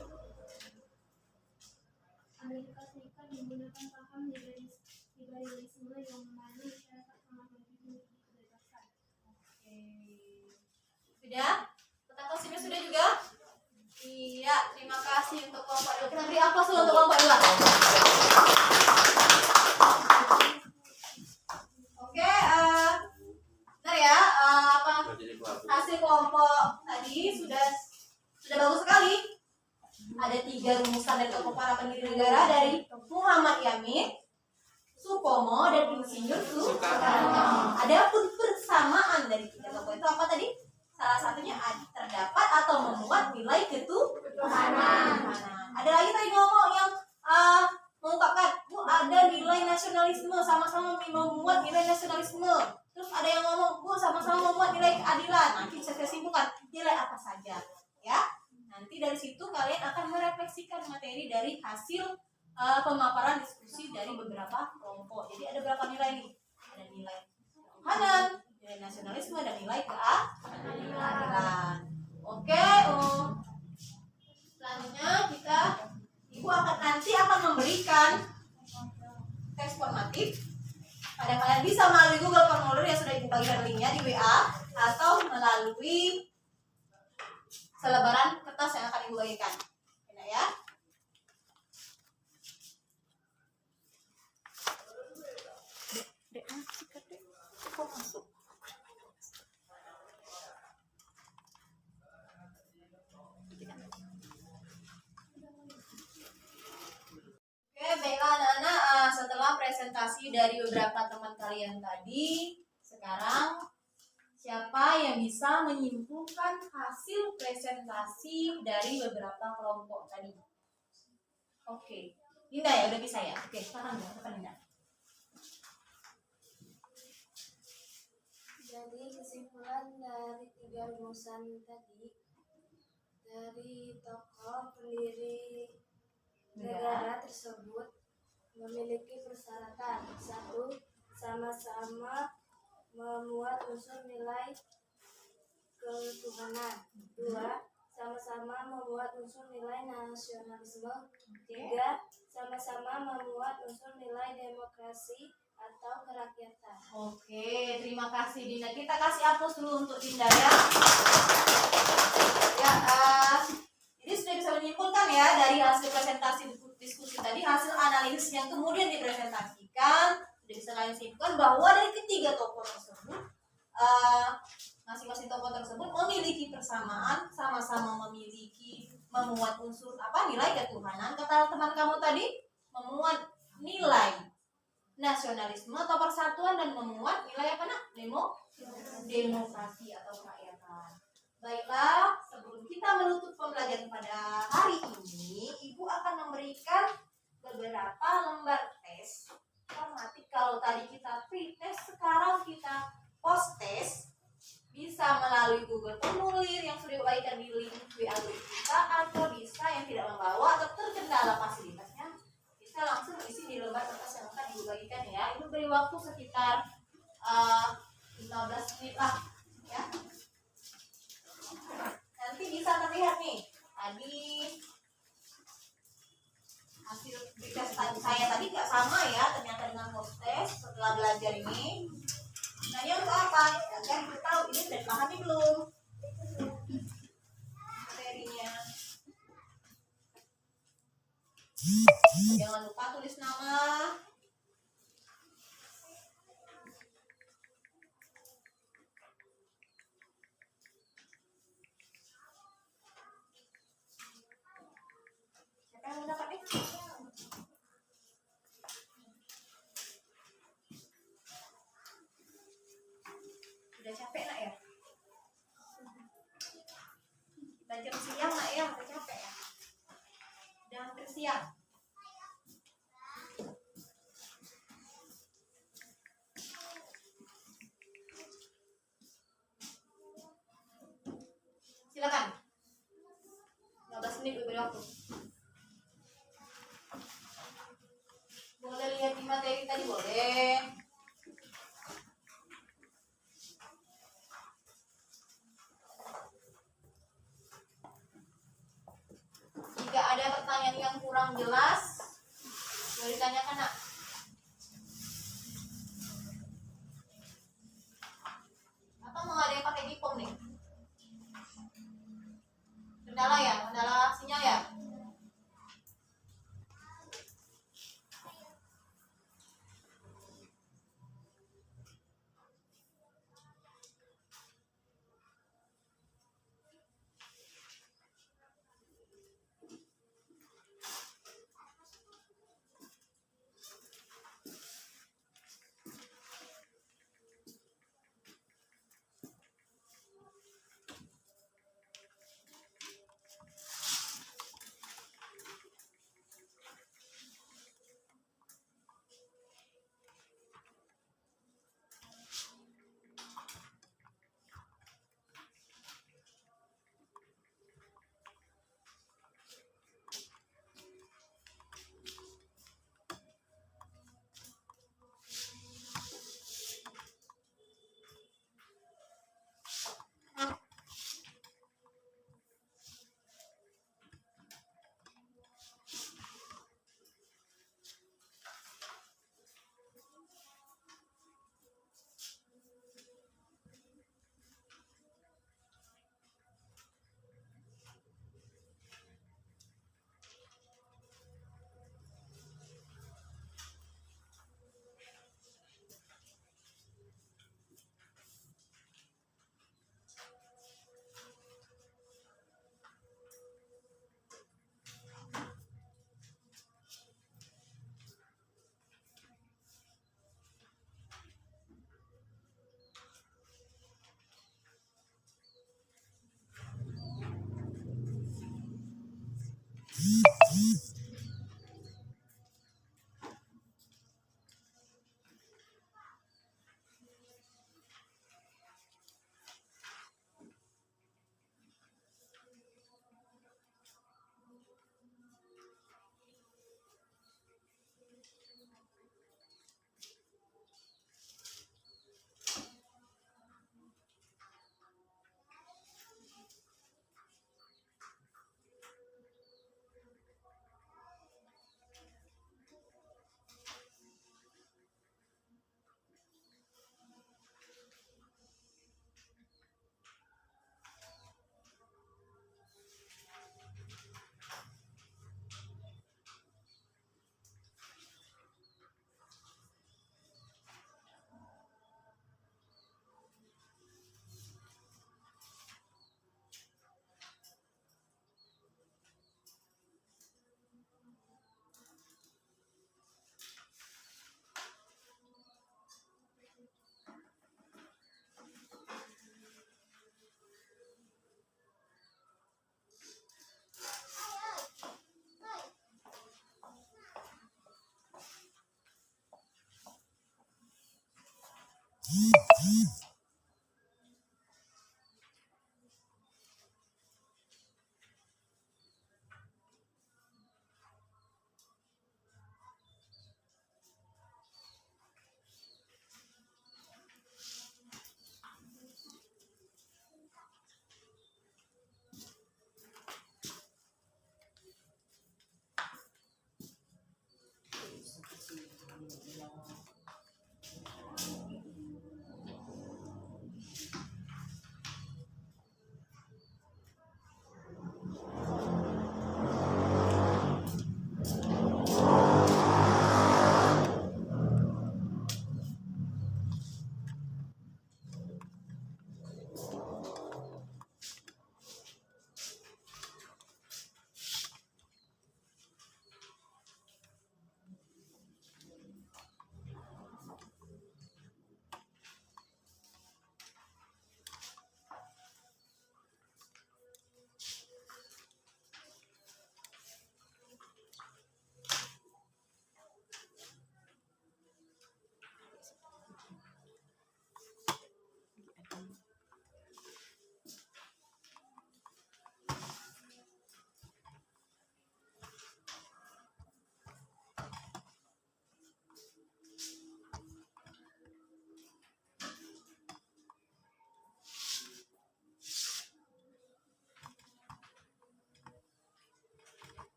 Amerika Serikat menggunakan paham liberalisme yang mana masyarakat sangat memiliki kebebasan. Sudah? Tentang konsepnya sudah juga? Iya, terima kasih untuk kelompok 2. Kita beri aplaus dulu untuk kelompok 2. Oke, benar ya, hasil kelompok tadi sudah bagus sekali. Ada 3 rumusan dari tokoh para pendiri negara dari Muhammad Yamin, Supomo, dan Insinyur Soekarno. Adapun persamaan dari 3 tokoh itu apa tadi? Salah satunya terdapat atau memuat nilai ketuhanan. Ada lagi tadi ngomong yang mengungkapkan, Bu, ada nilai nasionalisme, sama-sama memuat nilai nasionalisme. Terus ada yang ngomong, Bu, sama-sama memuat nilai keadilan. Nanti bisa saya simpulkan nilai apa saja, ya. Nanti dari situ kalian akan merefleksikan materi dari hasil pemaparan diskusi dari beberapa kelompok. Jadi ada berapa nilai nih? Ada nilai ketuhanan, nilai nasionalisme, dan nilai keadilan. Oke, selanjutnya Ibu nanti akan memberikan tes formatif. Pada kalian bisa melalui Google Formulir yang sudah Ibu bagikan linknya di WA atau melalui selebaran kertas yang akan Ibu bagikan. Enak ya? Dek, sikat dek. Kok masuk? Oke, baiklah anak-anak, setelah presentasi dari beberapa teman kalian tadi, sekarang siapa yang bisa menyimpulkan hasil presentasi dari beberapa kelompok tadi? Oke, Dinda ya, udah bisa ya? Oke, silakan Dinda. Jadi kesimpulan dari 3 rumusan tadi, dari tokoh pendiri negara tersebut memiliki persyaratan: 1. Sama-sama memuat unsur nilai ketuhanan. 2. Sama-sama memuat unsur nilai nasionalisme. 3. Sama-sama memuat unsur nilai demokrasi atau kerakyatan. Oke, terima kasih Dinda. Kita kasih aplaus dulu untuk Dinda ya. Ya, ini sudah bisa menyimpulkan ya dari hasil presentasi diskusi tadi, hasil analisis yang kemudian dipresentasikan, sudah bisa kalian simpulkan bahwa dari ketiga tokoh tersebut, masing-masing tokoh tersebut memiliki persamaan, sama-sama memiliki memuat unsur nilai ketuhanan. Kata teman kamu tadi, memuat nilai nasionalisme atau persatuan, dan memuat nilai apa nak? Demokrasi atau kerakyatan. Baiklah, sebelum kita menutup pembelajaran pada hari ini, Ibu akan memberikan beberapa lembar tes formatif. Kalau tadi kita pre-test, sekarang kita post-test. Bisa melalui Google Formulir yang sudah dibagikan di link WA group kita, atau bisa yang tidak membawa atau terkendala fasilitasnya, bisa langsung isi di lembar kertas yang akan Ibu bagikan ya. Ibu beri waktu sekitar 15 menit lah ya. Nanti bisa terlihat nih tadi hasil tes saya tadi nggak sama ya ternyata dengan post test setelah belajar ini. Nah, ini untuk apa? Agar kita tahu ini sudah dipahami belum materinya. Jangan lupa tulis nama. Siapa yang mendapat nih? Udah capek nak ya? Belajar siang nak ya? Udah capek ya? Udah hampir siang. Silakan. 15 menit waktu. Boleh lihat di materi tadi, boleh. Jika ada pertanyaan yang kurang jelas, boleh ditanyakan, Nak. Atau mau ada yang pakai dipom nih? Kendala ya? Kendala sinyal ya?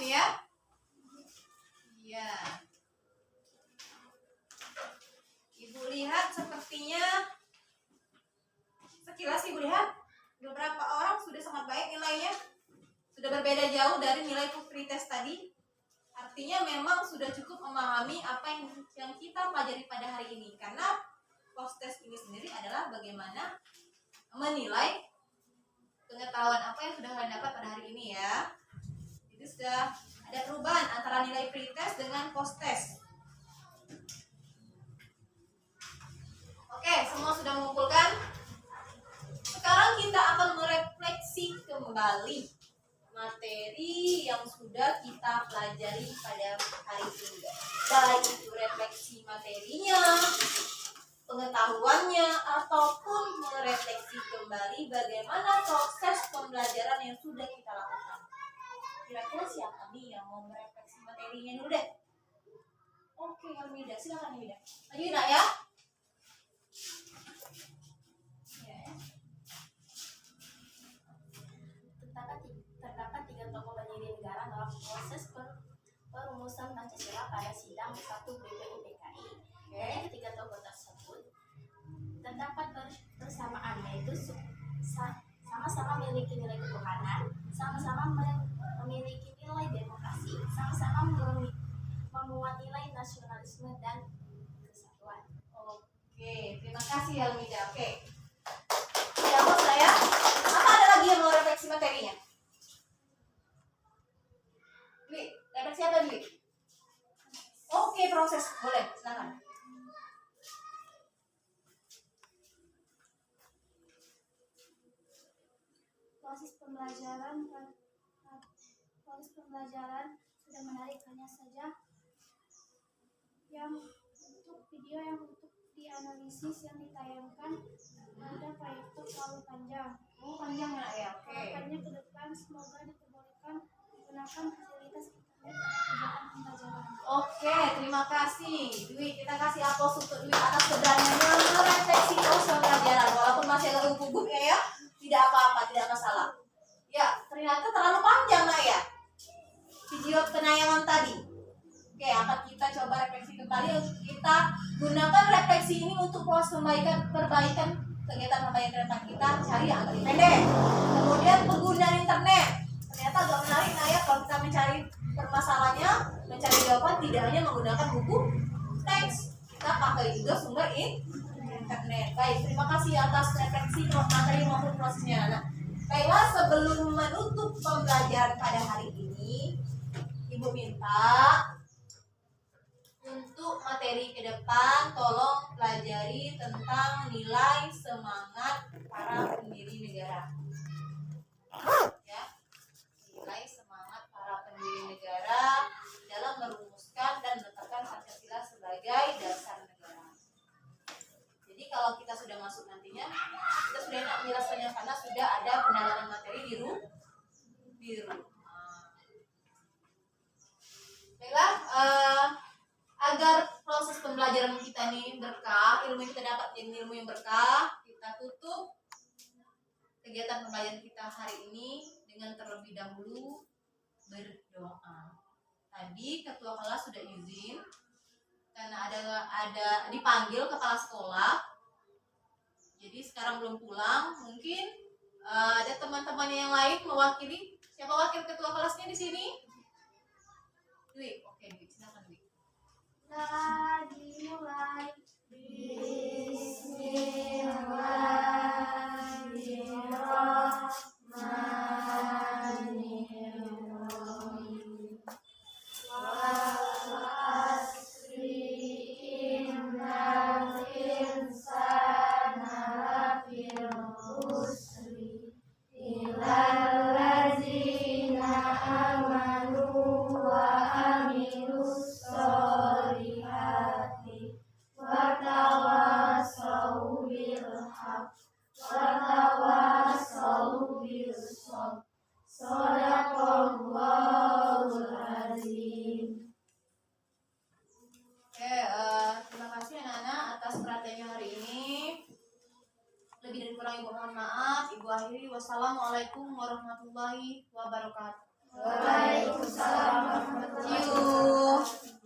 ini ya. Iya. Ibu lihat sepertinya sekilas Ibu lihat beberapa orang sudah sangat baik nilainya. Sudah berbeda jauh dari nilai pretest tadi. Artinya memang sudah cukup memahami apa yang kita pelajari pada hari ini. Karena post-test ini sendiri adalah bagaimana menilai pengetahuan apa yang sudah kalian dapat pada hari ini ya. Itu sudah ada perubahan antara nilai pretest dengan post-test. Oke, semua sudah mengumpulkan. Sekarang kita akan merefleksi kembali materi yang sudah kita pelajari pada hari ini. Baik itu refleksi materinya, pengetahuannya, ataupun merefleksi kembali bagaimana proses pembelajaran yang sudah kita lakukan. Kira-kira siapa nih yang mau merefleksi materinya dulu deh? Oke, Almida, silakan Almida. Maju nak ya. Terdapat 3 tokoh pendiri negara dalam proses perumusan Pancasila pada sidang 1 BPUPKI. Dari ketiga tokoh tersebut terdapat bersamaan, yaitu sama-sama memiliki nilai ketuhanan, sama-sama memiliki nilai demokrasi, sama-sama memuat nilai nasionalisme dan kesatuan. Oke, terima kasih Almida. Oke. Siapa saya? Apa ada lagi yang mau refleksi materinya? Dwi, refleksi apa Dwi? Oke, proses. Boleh, silakan. Proses pembelajaran sudah menarik, hanya saja yang untuk video yang untuk dianalisis yang ditayangkan ada proyektor terlalu panjang. Oh, panjang ya. Oke. Harapannya ke depan semoga diperbolehkan menggunakan fasilitas internet pada kegiatan pembelajaran. Oke, terima kasih Dwi. Kita kasih aplaus untuk Dwi atas keberaniannya merefleksi proses pembelajaran. Walaupun masih agak gugup ya, tidak apa-apa, tidak masalah. Ya, ternyata terlalu panjang nak ya video penayangan tadi. Oke, akan kita coba refleksi kembali. Kita gunakan refleksi ini untuk proses perbaikan kegiatan pembelajaran kita. Cari yang agak pendek. Kemudian penggunaan internet. Ternyata agak menarik nah ya kalau kita mencari permasalahannya, mencari jawaban tidak hanya menggunakan buku teks, kita pakai juga sumber internet. Baik, terima kasih atas refleksi materi maupun prosesnya. Nah, baiklah, sebelum menutup pembelajaran pada hari ini, Ibu minta untuk materi ke depan tolong pelajari tentang nilai semangat para pendiri negara. Ya, nilai semangat para pendiri negara dalam merumuskan dan menetapkan Pancasila sebagai dasar negara. Jadi kalau kita sudah masuk nantinya, kita sudah enak menjelaskannya karena sudah ada pendalaman materi di rumah. Baiklah, agar proses pembelajaran kita ini berkah, ilmu yang kita dapat jadi ilmu yang berkah, kita tutup kegiatan pembelajaran kita hari ini dengan terlebih dahulu berdoa. Tadi ketua kelas sudah izin karena ada dipanggil kepala sekolah. Jadi sekarang belum pulang, mungkin ada teman-teman yang lain mewakili. Siapa wakil ketua kelasnya di sini? Dwi, oke Dwi, silakan Dwi. Dimulai. Terima kasih anak-anak atas perhatiannya hari ini. Lebih dan kurang Ibu mohon maaf. Ibu akhiri. Wassalamualaikum warahmatullahi wabarakatuh. Waalaikumsalam warahmatullahi wabarakatuh.